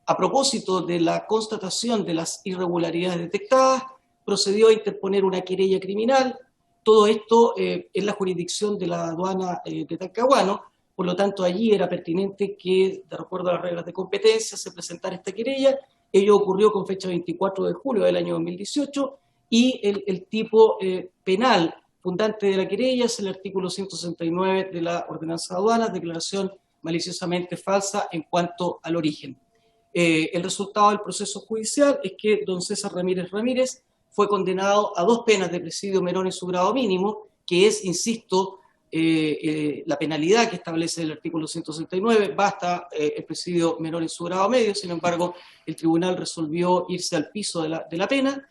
a propósito de la constatación de las irregularidades detectadas, procedió a interponer una querella criminal, todo esto en la jurisdicción de la aduana de Talcahuano. Por lo tanto, allí era pertinente que, de acuerdo a las reglas de competencia, se presentara esta querella. Ello ocurrió con fecha 24 de julio del año 2018 y el tipo penal fundante de la querella es el artículo 169 de la Ordenanza de Aduanas, declaración maliciosamente falsa en cuanto al origen. El resultado del proceso judicial es que don César Ramírez fue condenado a 2 penas de presidio menor en su grado mínimo, que es, insisto, la penalidad que establece el artículo 169, basta el presidio menor en su grado medio. Sin embargo, el tribunal resolvió irse al piso de la pena,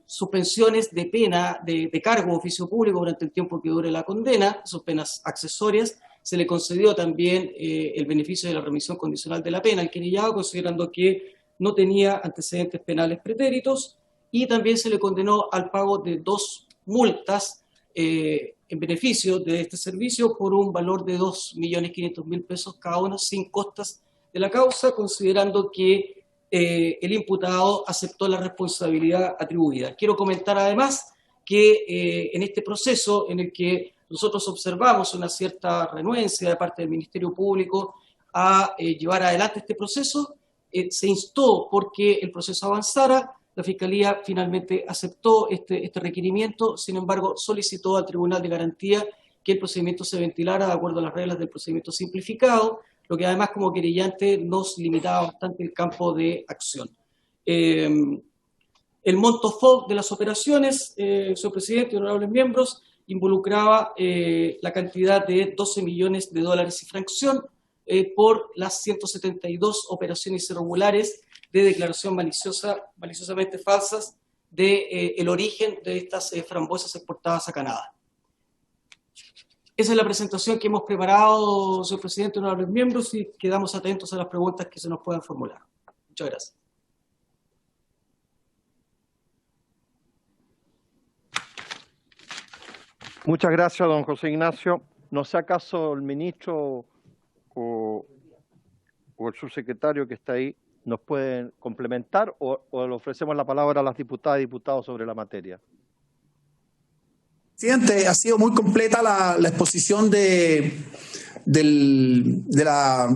suspensiones de pena de cargo o oficio público durante el tiempo que dure la condena, son penas accesorias. Se le concedió también el beneficio de la remisión condicional de la pena al querellado, considerando que no tenía antecedentes penales pretéritos, y también se le condenó al pago de 2 multas en beneficio de este servicio por un valor de 2.500.000 pesos cada una, sin costas de la causa, considerando que el imputado aceptó la responsabilidad atribuida. Quiero comentar además que en este proceso en el que nosotros observamos una cierta renuencia de parte del Ministerio Público a llevar adelante este proceso, se instó porque el proceso avanzara. La Fiscalía finalmente aceptó este requerimiento, sin embargo solicitó al Tribunal de Garantía que el procedimiento se ventilara de acuerdo a las reglas del procedimiento simplificado, lo que además como querellante nos limitaba bastante el campo de acción. El monto FOB de las operaciones, señor presidente y honorables miembros, involucraba la cantidad de $12 millones y fracción por las 172 operaciones irregulares de declaración maliciosamente falsas de el origen de estas frambuesas exportadas a Canadá. Esa es la presentación que hemos preparado, señor presidente, honorables miembros, y quedamos atentos a las preguntas que se nos puedan formular. Muchas gracias. Muchas gracias, don José Ignacio. No sé acaso el ministro o el subsecretario que está ahí nos pueden complementar o le ofrecemos la palabra a las diputadas y diputados sobre la materia. Presidente, ha sido muy completa la exposición del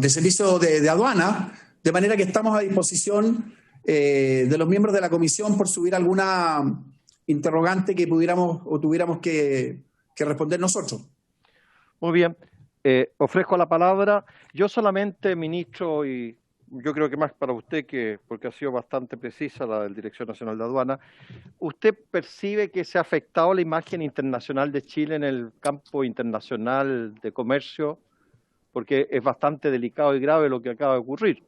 servicio de aduana, de manera que estamos a disposición de los miembros de la comisión por subir alguna interrogante que pudiéramos o tuviéramos que responder nosotros. Muy bien. Ofrezco la palabra. Yo solamente, ministro, y yo creo que más para usted, porque ha sido bastante precisa la del Dirección Nacional de Aduana, ¿usted percibe que se ha afectado la imagen internacional de Chile en el campo internacional de comercio? Porque es bastante delicado y grave lo que acaba de ocurrir.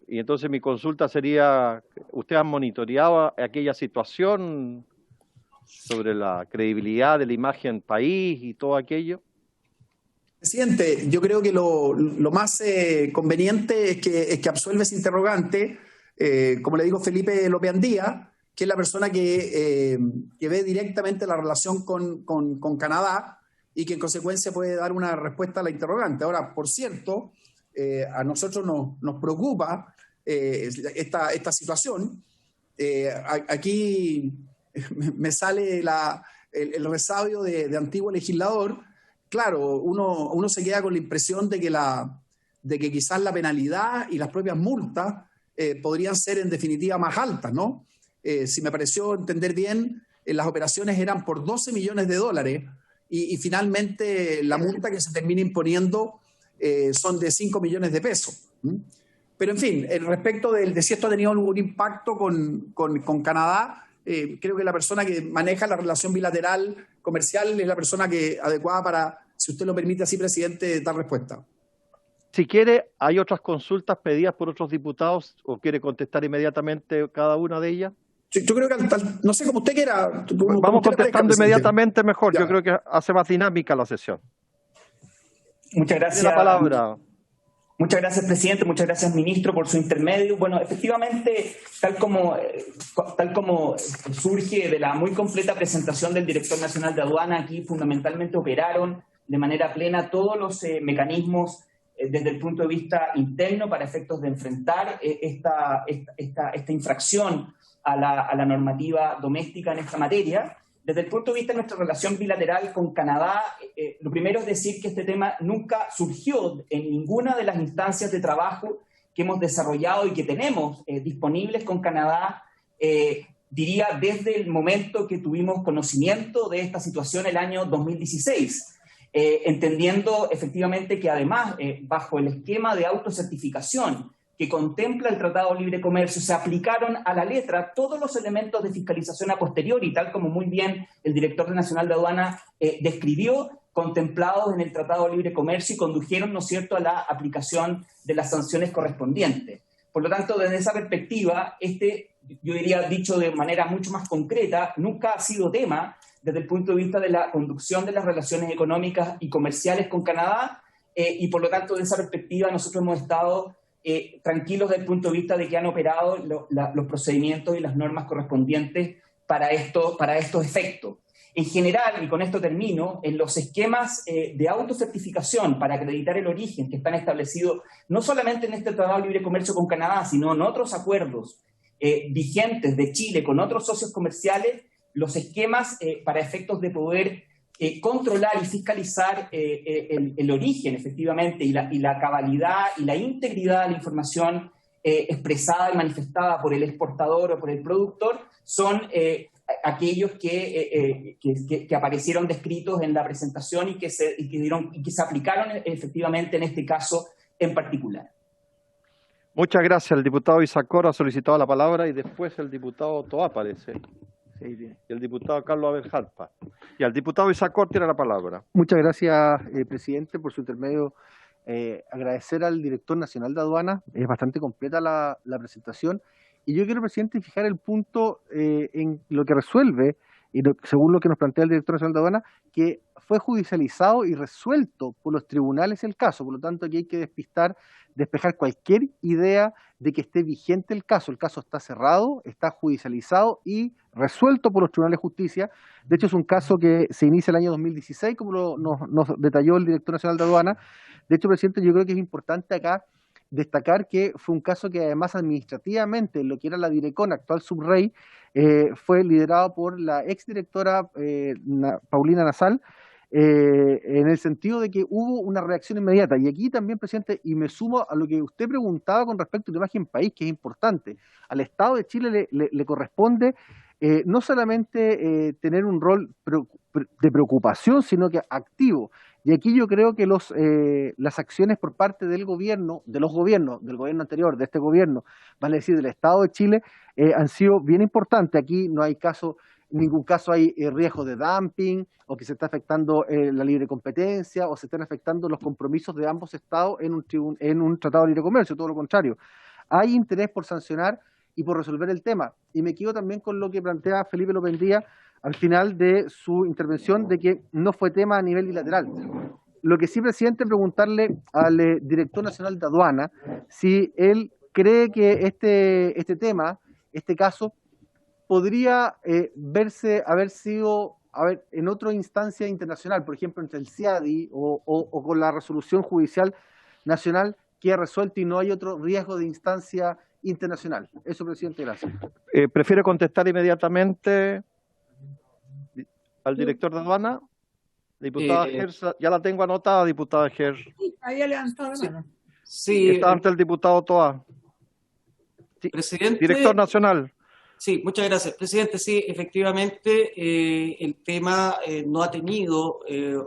Y entonces mi consulta sería, ¿usted ha monitoreado aquella situación sobre la credibilidad de la imagen país y todo aquello? Presidente, yo creo que lo más conveniente es que absuelve ese interrogante, como le digo, Felipe López Andía, que es la persona que ve directamente la relación con Canadá y que en consecuencia puede dar una respuesta a la interrogante. Ahora, por cierto, a nosotros nos preocupa esta situación. Aquí me sale el resabio de antiguo legislador. Claro, uno se queda con la impresión de que quizás la penalidad y las propias multas podrían ser en definitiva más altas, ¿no? Si me pareció entender bien, las operaciones eran por $12 millones y finalmente la multa que se termina imponiendo son de 5 millones de pesos. Pero en fin, respecto de si esto ha tenido algún impacto con Canadá, creo que la persona que maneja la relación bilateral comercial es la persona adecuada para, si usted lo permite así, presidente, dar respuesta. Si quiere, ¿hay otras consultas pedidas por otros diputados o quiere contestar inmediatamente cada una de ellas? Yo creo que, no sé, como usted quiera. Vamos contestando inmediatamente mejor. Ya. Yo creo que hace más dinámica la sesión. Muchas gracias. Tiene la palabra. Muchas gracias, presidente. Muchas gracias, ministro, por su intermedio. Bueno, efectivamente, tal como surge de la muy completa presentación del director nacional de aduana, aquí fundamentalmente operaron de manera plena todos los mecanismos desde el punto de vista interno para efectos de enfrentar esta infracción a la normativa doméstica en esta materia. Desde el punto de vista de nuestra relación bilateral con Canadá, lo primero es decir que este tema nunca surgió en ninguna de las instancias de trabajo que hemos desarrollado y que tenemos disponibles con Canadá, diría desde el momento que tuvimos conocimiento de esta situación el año 2016, entendiendo efectivamente que además, bajo el esquema de autocertificación que contempla el Tratado de Libre Comercio, se aplicaron a la letra todos los elementos de fiscalización a posteriori, tal como muy bien el director nacional de aduana describió, contemplados en el Tratado de Libre Comercio y condujeron, ¿no es cierto?, a la aplicación de las sanciones correspondientes. Por lo tanto, desde esa perspectiva, yo diría, dicho de manera mucho más concreta, nunca ha sido tema desde el punto de vista de la conducción de las relaciones económicas y comerciales con Canadá, y por lo tanto, desde esa perspectiva, nosotros hemos estado tranquilos desde el punto de vista de que han operado los procedimientos y las normas correspondientes para estos efectos. En general, y con esto termino, en los esquemas de autocertificación para acreditar el origen que están establecidos no solamente en este Tratado de Libre Comercio con Canadá, sino en otros acuerdos vigentes de Chile con otros socios comerciales, los esquemas para efectos de poder controlar y fiscalizar el origen, efectivamente, y la cabalidad y la integridad de la información expresada y manifestada por el exportador o por el productor, son aquellos que aparecieron descritos en la presentación y que se aplicaron efectivamente en este caso en particular. Muchas gracias. El diputado Isacor ha solicitado la palabra y después el diputado Toá parece. Y el diputado Carlos Aberjalpa. Y el diputado Isacor tiene la palabra. Muchas gracias, presidente, por su intermedio. agradecer al director nacional de aduanas, es bastante completa la presentación, y yo quiero, presidente, fijar el punto en lo que resuelve, y según lo que nos plantea el director nacional de aduanas, que fue judicializado y resuelto por los tribunales el caso. Por lo tanto, aquí hay que despejar cualquier idea de que esté vigente el caso. El caso está cerrado, está judicializado y resuelto por los tribunales de justicia. De hecho, es un caso que se inicia el año 2016, como nos detalló el director nacional de aduanas. De hecho, presidente, yo creo que es importante acá destacar que fue un caso que además administrativamente, lo que era la Direcon, actual Subrey, fue liderado por la exdirectora Paulina Nasal, en el sentido de que hubo una reacción inmediata. Y aquí también, presidente, y me sumo a lo que usted preguntaba con respecto a la imagen país, que es importante. Al Estado de Chile le corresponde no solamente tener un rol de preocupación, sino que activo. Y aquí yo creo que las acciones por parte del gobierno, del gobierno anterior, de este gobierno, vale decir, del Estado de Chile, han sido bien importantes. Aquí no hay ningún caso hay riesgo de dumping, o que se está afectando la libre competencia, o se están afectando los compromisos de ambos estados en un tratado de libre comercio, todo lo contrario. Hay interés por sancionar y por resolver el tema. Y me quedo también con lo que plantea Felipe López Díaz al final de su intervención, de que no fue tema a nivel bilateral. Lo que sí, presidente, preguntarle al director nacional de aduana si él cree que este tema, este caso, podría haber sido en otra instancia internacional, por ejemplo, entre el CIADI o con la resolución judicial nacional que ha resuelto y no hay otro riesgo de instancia internacional. Eso, presidente, gracias. ¿Prefiere contestar inmediatamente al director de aduana? Diputada Gersa, ya la tengo anotada, diputada Ger. Había levantado la mano. Sí, está ante el diputado Toa. Sí, presidente, director nacional. Sí, muchas gracias. Presidente, sí, efectivamente el tema no ha tenido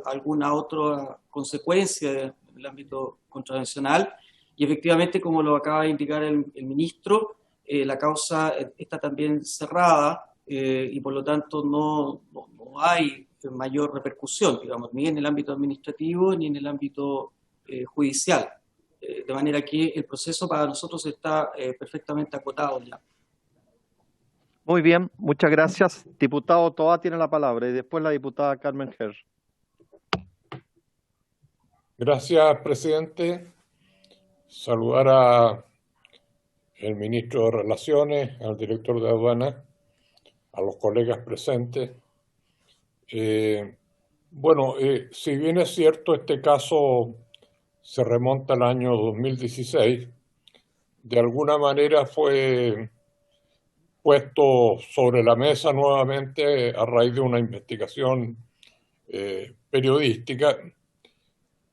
alguna otra consecuencia en el ámbito contravencional y efectivamente, como lo acaba de indicar el ministro, la causa está también cerrada y por lo tanto no hay mayor repercusión, digamos, ni en el ámbito administrativo ni en el ámbito judicial. De manera que el proceso para nosotros está perfectamente acotado ya. Muy bien, muchas gracias. Diputado Toa tiene la palabra y después la diputada Carmen Ger. Gracias, presidente. Saludar al ministro de Relaciones, al director de aduanas, a los colegas presentes. Si bien es cierto, este caso se remonta al año 2016, de alguna manera fue puesto sobre la mesa nuevamente a raíz de una investigación periodística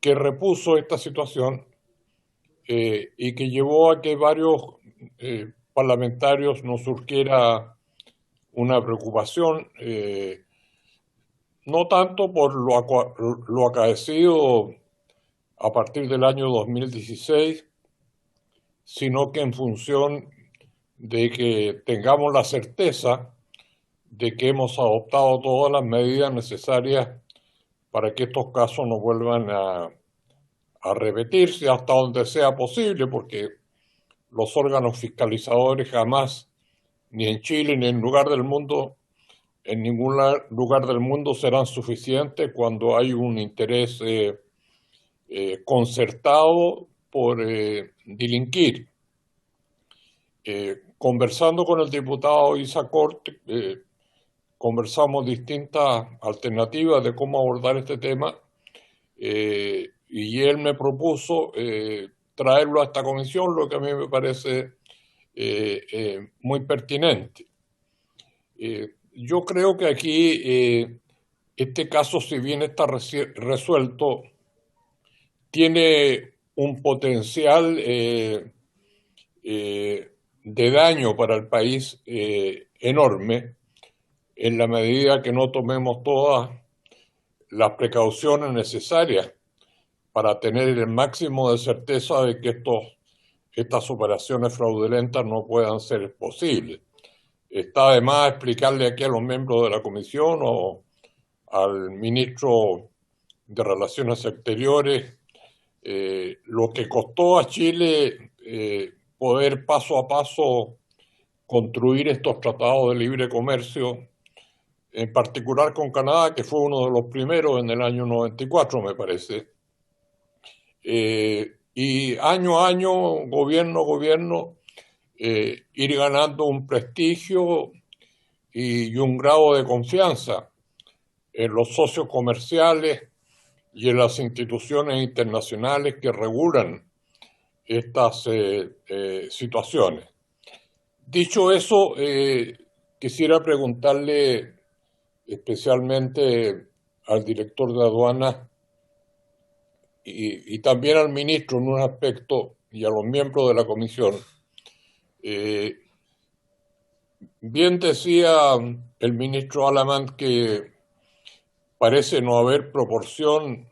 que repuso esta situación y que llevó a que varios parlamentarios nos surgiera una preocupación, no tanto por lo acaecido a partir del año 2016, sino que en función de que tengamos la certeza de que hemos adoptado todas las medidas necesarias para que estos casos no vuelvan a repetirse hasta donde sea posible, porque los órganos fiscalizadores jamás, ni en Chile ni en lugar del mundo, en ningún lugar del mundo serán suficientes cuando hay un interés concertado por delinquir. Conversando con el diputado Isacort, conversamos distintas alternativas de cómo abordar este tema y él me propuso traerlo a esta comisión, lo que a mí me parece muy pertinente. Yo creo que aquí este caso, si bien está resuelto, tiene un potencial de daño para el país enorme en la medida que no tomemos todas las precauciones necesarias para tener el máximo de certeza de que estas operaciones fraudulentas no puedan ser posibles. Está de más explicarle aquí a los miembros de la comisión o al ministro de Relaciones Exteriores lo que costó a Chile poder paso a paso construir estos tratados de libre comercio, en particular con Canadá, que fue uno de los primeros en el año 94, me parece. Y año a año, gobierno a gobierno, ir ganando un prestigio y un grado de confianza en los socios comerciales y en las instituciones internacionales que regulan estas situaciones. Dicho eso, quisiera preguntarle especialmente al director de aduanas y también al ministro en un aspecto y a los miembros de la comisión. Bien decía el ministro Alamán que parece no haber proporción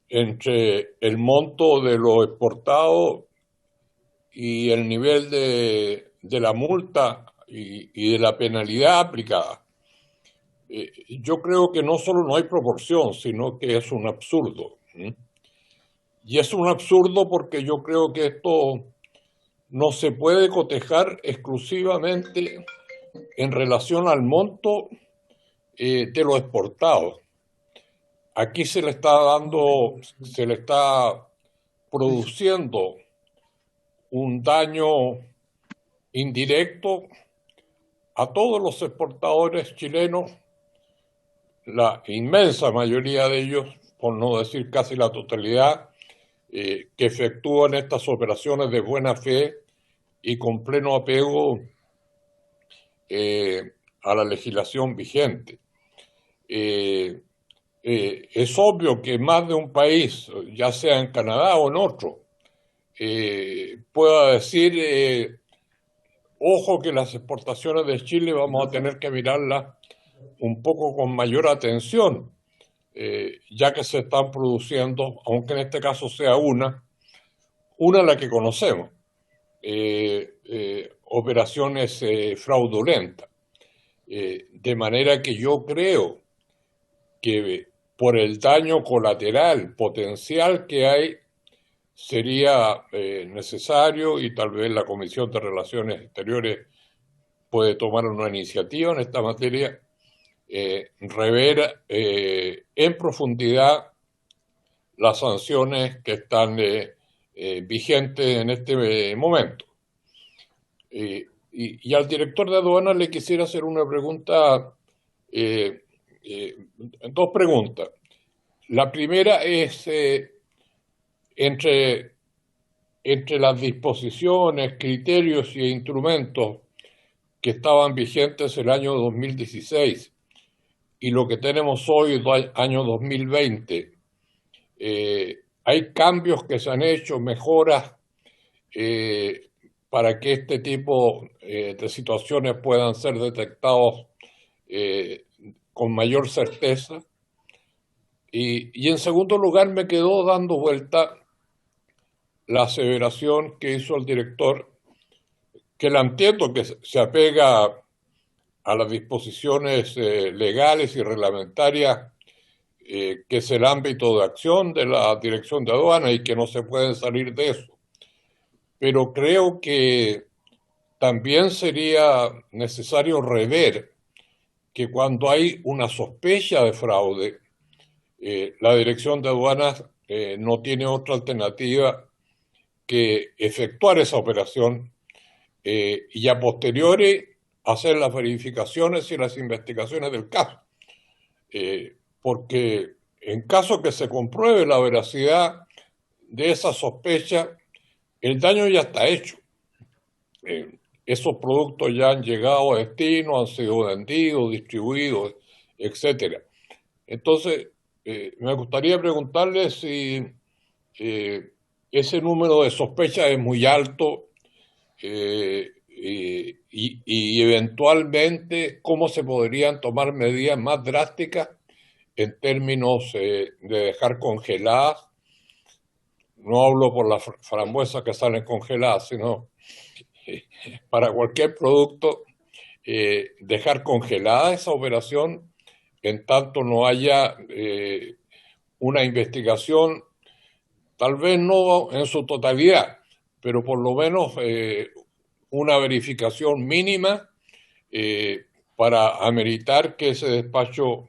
entre el monto de lo exportado y el nivel de la multa y de la penalidad aplicada. Yo creo que no solo no hay proporción, sino que es un absurdo. Y es un absurdo porque yo creo que esto no se puede cotejar exclusivamente en relación al monto de lo exportado. Aquí se le está produciendo un daño indirecto a todos los exportadores chilenos, la inmensa mayoría de ellos, por no decir casi la totalidad, que efectúan estas operaciones de buena fe y con pleno apego a la legislación vigente. Es obvio que más de un país, ya sea en Canadá o en otro, pueda decir, ojo que las exportaciones de Chile vamos a tener que mirarlas un poco con mayor atención, ya que se están produciendo, aunque en este caso sea una la que conocemos, operaciones fraudulentas. De manera que yo creo que por el daño colateral potencial que hay, sería necesario, y tal vez la Comisión de Relaciones Exteriores puede tomar una iniciativa en esta materia, rever en profundidad las sanciones que están vigentes en este momento. Y al director de aduanas le quisiera hacer una pregunta, dos preguntas. La primera es entre las disposiciones, criterios y instrumentos que estaban vigentes el año 2016 y lo que tenemos hoy, año 2020, hay cambios que se han hecho, mejoras para que este tipo de situaciones puedan ser detectados con mayor certeza. Y en segundo lugar me quedó dando vuelta la aseveración que hizo el director, que la entiendo que se apega a las disposiciones legales y reglamentarias que es el ámbito de acción de la Dirección de Aduanas y que no se pueden salir de eso. Pero creo que también sería necesario rever que cuando hay una sospecha de fraude, la Dirección de Aduanas no tiene otra alternativa que efectuar esa operación y a posteriori hacer las verificaciones y las investigaciones del caso. Porque en caso que se compruebe la veracidad de esa sospecha, el daño ya está hecho. Esos productos ya han llegado a destino, han sido vendidos, distribuidos, etc. Entonces, me gustaría preguntarle si ese número de sospechas es muy alto y eventualmente cómo se podrían tomar medidas más drásticas en términos de dejar congeladas. No hablo por las frambuesas que salen congeladas, sino para cualquier producto, dejar congelada esa operación en tanto no haya una investigación tal vez no en su totalidad, pero por lo menos una verificación mínima para ameritar que ese despacho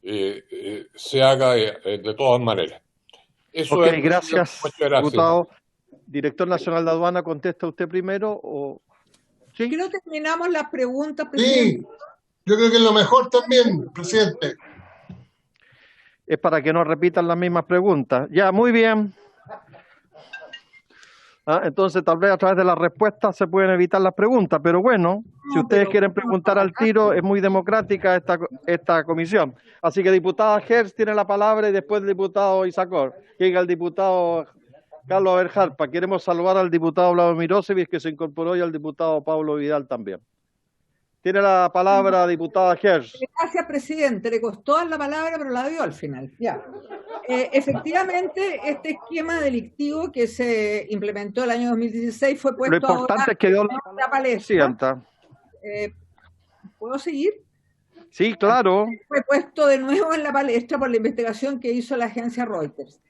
se haga de todas maneras. Eso Ok, es, gracias, muchas gracias. diputado. Director Nacional de Aduana, ¿contesta usted primero o...? ¿Sí? Que no terminamos las preguntas, presidente. Sí, yo creo que es lo mejor también, presidente. Es para que no repitan las mismas preguntas. Ya, muy bien. Entonces, tal vez a través de las respuestas se pueden evitar las preguntas, pero bueno, si ustedes quieren preguntar al tiro, es muy democrática esta comisión. Así que, diputada Hertz tiene la palabra y después el diputado Isacor. Llega el diputado Carlos Aberjalpa. Queremos saludar al diputado Vlado Mirosevic, que se incorporó, y al diputado Pablo Vidal también. Tiene la palabra diputada Hertz. Gracias, presidente. Le costó dar la palabra, pero la dio al final. Ya. Efectivamente, este esquema delictivo que se implementó el año 2016 fue puesto Lo importante es que dio la palestra. ¿Puedo seguir? Sí, claro. Fue puesto de nuevo en la palestra por la investigación que hizo la agencia Reuters.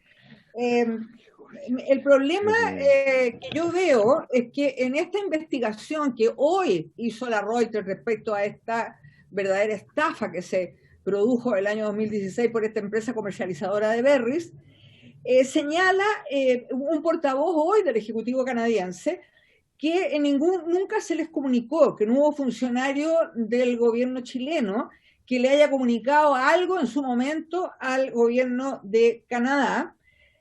El problema que yo veo es que en esta investigación que hoy hizo la Reuters respecto a esta verdadera estafa que se produjo el año 2016 por esta empresa comercializadora de berries, señala un portavoz hoy del Ejecutivo canadiense que nunca se les comunicó, que no hubo funcionario del gobierno chileno que le haya comunicado algo en su momento al gobierno de Canadá.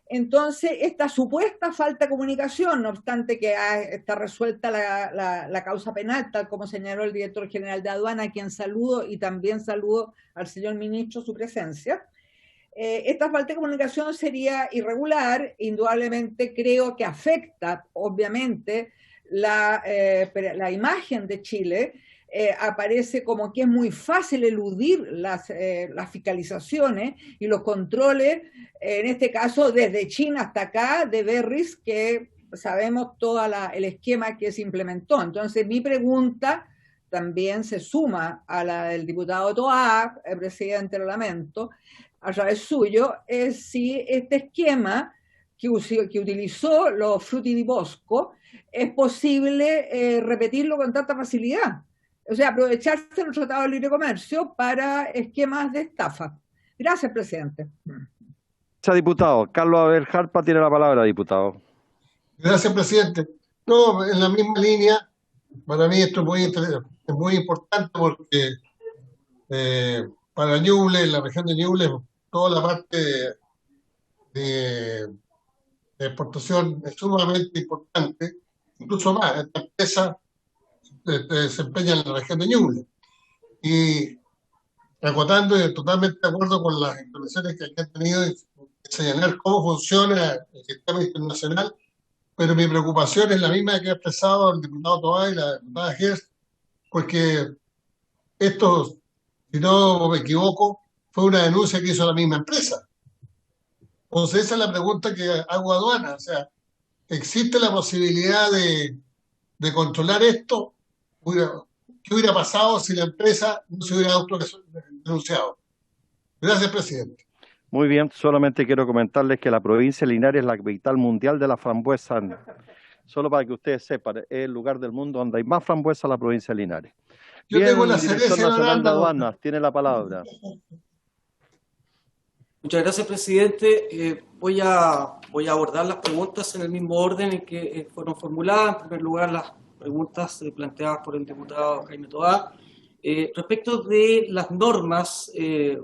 Entonces, esta supuesta falta de comunicación, no obstante que está resuelta la causa penal, tal como señaló el director general de aduana, a quien saludo, y también saludo al señor ministro su presencia, esta falta de comunicación sería irregular, indudablemente creo que afecta, obviamente, la imagen de Chile. Aparece como que es muy fácil eludir las fiscalizaciones y los controles, en este caso desde China hasta acá, de berries, que sabemos todo el esquema que se implementó. Entonces mi pregunta también se suma a la del diputado Toá, el presidente, lo lamento, a través suyo, es si este esquema que utilizó los Frutti di Bosco es posible repetirlo con tanta facilidad. O sea, aprovecharse del Tratado de Libre Comercio para esquemas de estafa. Gracias, presidente. Gracias, diputado. Carlos Aberjalpa tiene la palabra, diputado. Gracias, presidente. No, en la misma línea, para mí esto es muy importante porque para Ñuble, la región de Ñuble, toda la parte de exportación es sumamente importante, incluso más. Esta empresa se desempeña en la región de Ñuble. Y acotando y totalmente de acuerdo con las intervenciones que han tenido y señalar cómo funciona el sistema internacional, pero mi preocupación es la misma que ha expresado el diputado Toá y la diputada Hertz, porque esto, si no me equivoco, fue una denuncia que hizo la misma empresa. Entonces esa es la pregunta que hago a aduana, o sea, ¿existe la posibilidad de controlar esto? ¿Qué hubiera pasado si la empresa no se hubiera autodenunciado? Gracias, presidente. Muy bien, solamente quiero comentarles que la provincia de Linares es la capital mundial de la frambuesa. Solo para que ustedes sepan, es el lugar del mundo donde hay más frambuesa, la provincia de Linares. Yo bien, tengo la director cereza nacional de aduanas, tiene la palabra. Muchas gracias, presidente. Voy a abordar las preguntas en el mismo orden en que fueron formuladas. En primer lugar, las preguntas planteadas por el diputado Jaime Toá. Respecto de las normas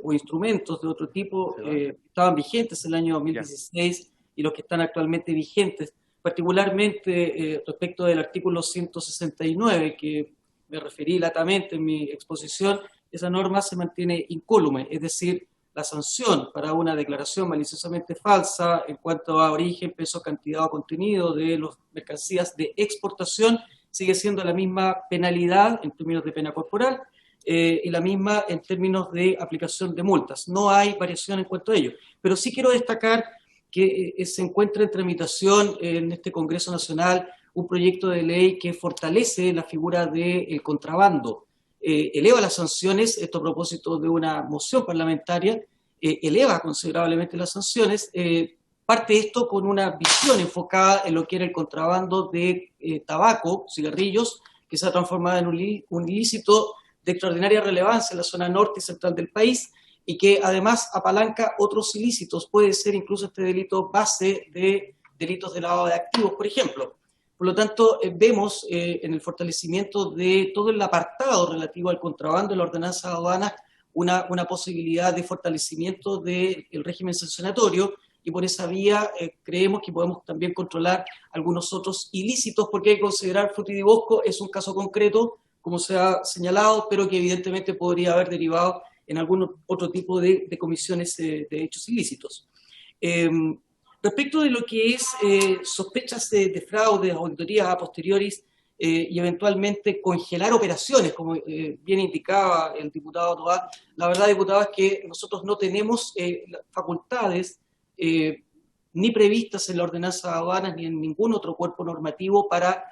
o instrumentos de otro tipo que estaban vigentes en el año 2016 y los que están actualmente vigentes, particularmente respecto del artículo 169, que me referí latamente en mi exposición, esa norma se mantiene incólume, es decir, la sanción para una declaración maliciosamente falsa en cuanto a origen, peso, cantidad o contenido de las mercancías de exportación sigue siendo la misma penalidad en términos de pena corporal y la misma en términos de aplicación de multas. No hay variación en cuanto a ello. Pero sí quiero destacar que se encuentra en tramitación en este Congreso Nacional un proyecto de ley que fortalece la figura del contrabando, eleva las sanciones, esto a propósito de una moción parlamentaria, eleva considerablemente las sanciones Parte esto con una visión enfocada en lo que era el contrabando de tabaco, cigarrillos, que se ha transformado en un ilícito de extraordinaria relevancia en la zona norte y central del país, y que además apalanca otros ilícitos. Puede ser incluso este delito base de delitos de lavado de activos, por ejemplo. Por lo tanto, vemos en el fortalecimiento de todo el apartado relativo al contrabando en la ordenanza de aduanas una posibilidad de fortalecimiento del régimen sancionatorio, y por esa vía creemos que podemos también controlar algunos otros ilícitos, porque hay que considerar Fruti di Bosco es un caso concreto, como se ha señalado, pero que evidentemente podría haber derivado en algún otro tipo de comisiones de hechos ilícitos. Respecto de lo que es sospechas de fraude, auditorías a posteriores y eventualmente congelar operaciones, como bien indicaba el diputado Toá, la verdad, diputado, es que nosotros no tenemos facultades ni previstas en la ordenanza de aduanas ni en ningún otro cuerpo normativo para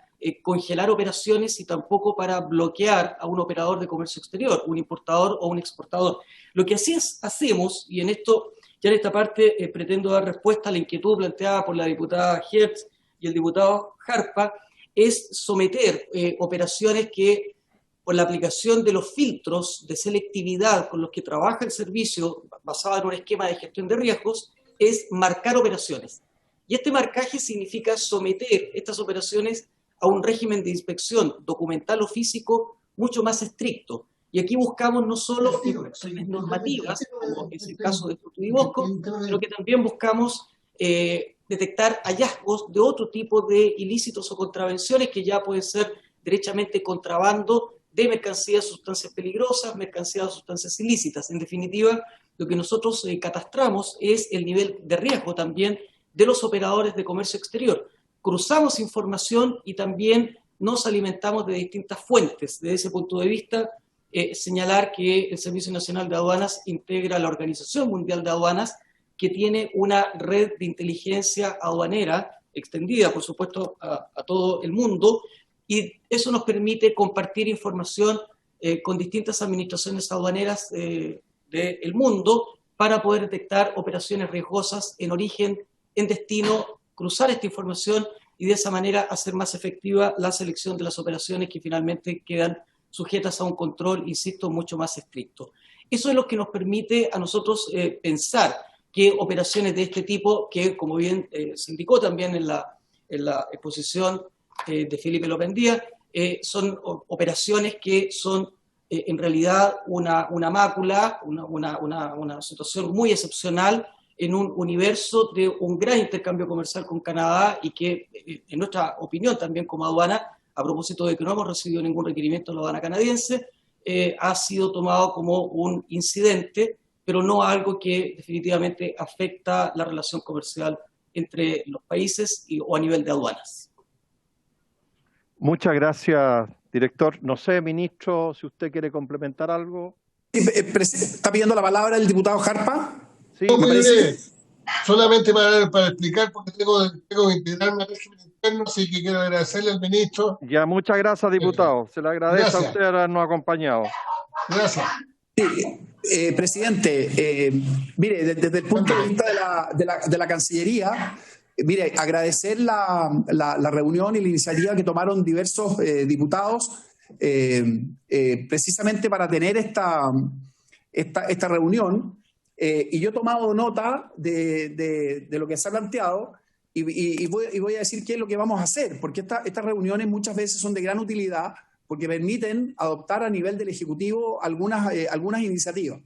congelar operaciones y tampoco para bloquear a un operador de comercio exterior, un importador o un exportador. Lo que así hacemos, y en esto, ya en esta parte pretendo dar respuesta a la inquietud planteada por la diputada Hertz y el diputado Jarpa, es someter operaciones que, por la aplicación de los filtros de selectividad con los que trabaja el servicio, basado en un esquema de gestión de riesgos, es marcar operaciones. Y este marcaje significa someter estas operaciones a un régimen de inspección documental o físico mucho más estricto. Y aquí buscamos no solo infracciones normativas, como es el caso de Fruti di Bosco, sino que también buscamos detectar hallazgos de otro tipo de ilícitos o contravenciones que ya pueden ser derechamente contrabando de mercancías, sustancias peligrosas, mercancías, sustancias ilícitas. En definitiva, lo que nosotros catastramos es el nivel de riesgo también de los operadores de comercio exterior. Cruzamos información y también nos alimentamos de distintas fuentes. Desde ese punto de vista, señalar que el Servicio Nacional de Aduanas integra la Organización Mundial de Aduanas, que tiene una red de inteligencia aduanera extendida, por supuesto, a todo el mundo, y eso nos permite compartir información con distintas administraciones aduaneras del mundo para poder detectar operaciones riesgosas en origen, en destino, cruzar esta información y de esa manera hacer más efectiva la selección de las operaciones que finalmente quedan sujetas a un control, insisto, mucho más estricto. Eso es lo que nos permite a nosotros pensar que operaciones de este tipo, que como bien se indicó también en la exposición de Felipe López Díaz, son operaciones que son en realidad una mácula, una situación muy excepcional en un universo de un gran intercambio comercial con Canadá y que, en nuestra opinión también como aduana, a propósito de que no hemos recibido ningún requerimiento de la aduana canadiense, ha sido tomado como un incidente, pero no algo que definitivamente afecta la relación comercial entre los países o a nivel de aduanas. Muchas gracias, director. No sé, ministro, si usted quiere complementar algo. ¿Está pidiendo la palabra el diputado Jarpa? Sí, solamente para explicar, porque tengo que integrarme al régimen interno, así que quiero agradecerle al ministro. Ya, muchas gracias, diputado. Se le agradece a usted habernos acompañado. Gracias. Sí, presidente, mire, desde el punto de vista de la Cancillería, mire, agradecer la reunión y la iniciativa que tomaron diversos diputados precisamente para tener esta reunión. Y yo he tomado nota de lo que se ha planteado y voy a decir qué es lo que vamos a hacer, porque estas reuniones muchas veces son de gran utilidad porque permiten adoptar a nivel del Ejecutivo algunas iniciativas.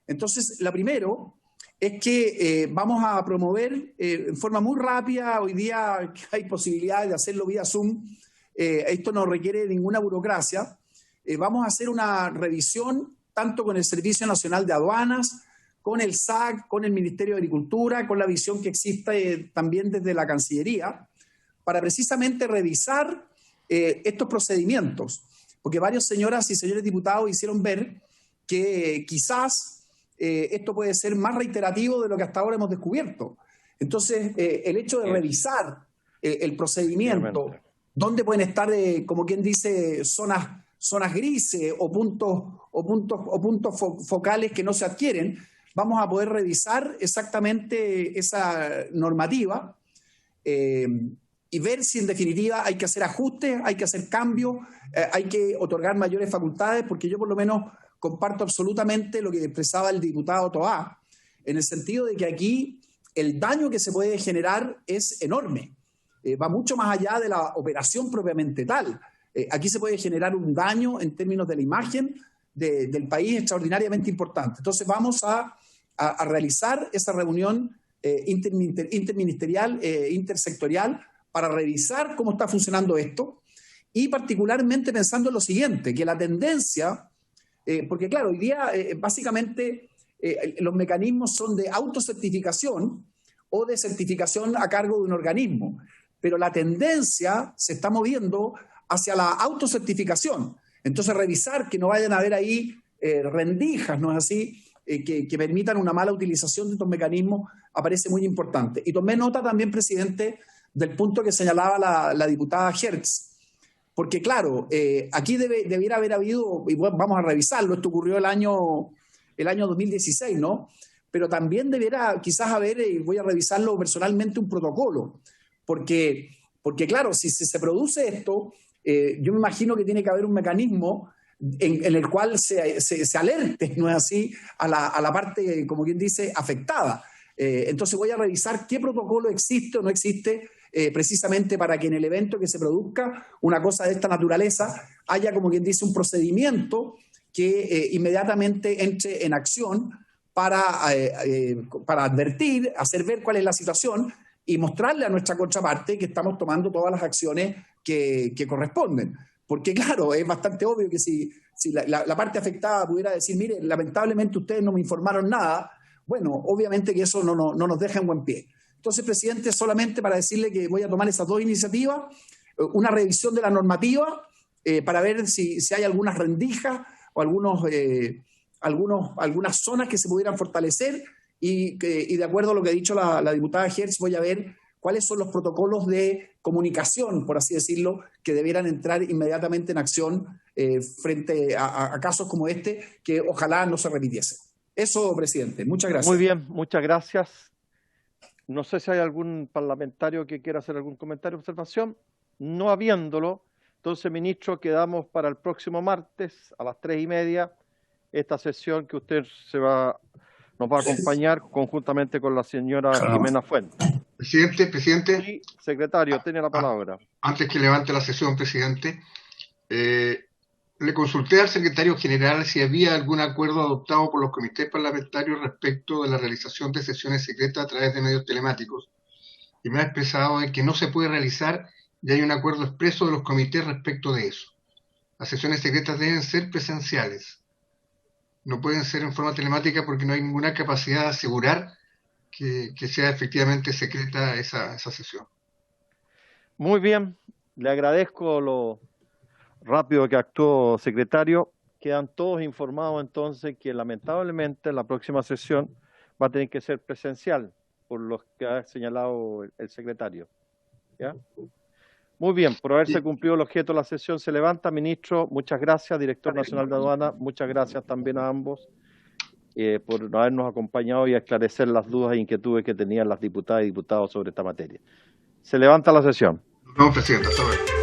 Entonces, la primero es que vamos a promover en forma muy rápida, hoy día hay posibilidades de hacerlo vía Zoom, esto no requiere ninguna burocracia, vamos a hacer una revisión tanto con el Servicio Nacional de Aduanas, con el SAC, con el Ministerio de Agricultura, con la visión que existe también desde la Cancillería, para precisamente revisar estos procedimientos, porque varias señoras y señores diputados hicieron ver que quizás esto puede ser más reiterativo de lo que hasta ahora hemos descubierto. Entonces, el hecho de revisar el procedimiento, dónde pueden estar, como quien dice, zonas grises o puntos focales que no se adquieren, vamos a poder revisar exactamente esa normativa y ver si en definitiva hay que hacer ajustes, hay que hacer cambios, hay que otorgar mayores facultades, porque yo por lo menos comparto absolutamente lo que expresaba el diputado Toá, en el sentido de que aquí el daño que se puede generar es enorme. Va mucho más allá de la operación propiamente tal. Aquí se puede generar un daño en términos de la imagen del país extraordinariamente importante. Entonces vamos a realizar esa reunión interministerial, intersectorial, para revisar cómo está funcionando esto y particularmente pensando en lo siguiente, que la tendencia, porque claro, hoy día básicamente los mecanismos son de autocertificación o de certificación a cargo de un organismo, pero la tendencia se está moviendo hacia la autocertificación. Entonces revisar que no vayan a haber ahí rendijas, ¿no es así?, que permitan una mala utilización de estos mecanismos aparece muy importante. Y tomé nota también, presidente, del punto que señalaba la diputada Hertz, porque claro, aquí debiera haber habido, y vamos a revisarlo, esto ocurrió el año 2016, ¿no? Pero también debiera quizás haber, y voy a revisarlo personalmente, un protocolo, porque claro, si se produce esto, yo me imagino que tiene que haber un mecanismo en el cual se alerte, ¿no es así?, a la parte, como quien dice, afectada. Entonces voy a revisar qué protocolo existe o no existe precisamente para que en el evento que se produzca una cosa de esta naturaleza haya, como quien dice, un procedimiento que inmediatamente entre en acción para advertir, hacer ver cuál es la situación y mostrarle a nuestra contraparte que estamos tomando todas las acciones que corresponden. Porque claro, es bastante obvio que si la parte afectada pudiera decir, mire, lamentablemente ustedes no me informaron nada, bueno, obviamente que eso no nos deja en buen pie. Entonces, presidente, solamente para decirle que voy a tomar esas dos iniciativas, una revisión de la normativa para ver si hay algunas rendijas o algunas zonas que se pudieran fortalecer y de acuerdo a lo que ha dicho la diputada Hertz, voy a ver cuáles son los protocolos de comunicación, por así decirlo, que debieran entrar inmediatamente en acción frente a casos como este, que ojalá no se repitiesen. Eso, presidente. Muchas gracias. Muy bien, muchas gracias. No sé si hay algún parlamentario que quiera hacer algún comentario o observación. No habiéndolo, entonces, ministro, quedamos para el próximo martes a las 3:30 esta sesión que usted nos va a acompañar conjuntamente con la señora Jimena Fuentes. Presidente. Sí, secretario, tiene la palabra. Antes que levante la sesión, presidente, le consulté al secretario general si había algún acuerdo adoptado por los comités parlamentarios respecto de la realización de sesiones secretas a través de medios telemáticos. Y me ha expresado de que no se puede realizar y hay un acuerdo expreso de los comités respecto de eso. Las sesiones secretas deben ser presenciales. No pueden ser en forma telemática porque no hay ninguna capacidad de asegurar que sea efectivamente secreta esa sesión. Muy bien, le agradezco lo rápido que actuó, secretario. Quedan todos informados entonces que lamentablemente la próxima sesión va a tener que ser presencial, por lo que ha señalado el secretario. ¿Ya? Muy bien, por haberse cumplido el objeto de la sesión se levanta. Ministro, muchas gracias. Director Nacional de Aduana, muchas gracias también a ambos por habernos acompañado y esclarecer las dudas e inquietudes que tenían las diputadas y diputados sobre esta materia. Se levanta la sesión. No, presidente, hasta luego.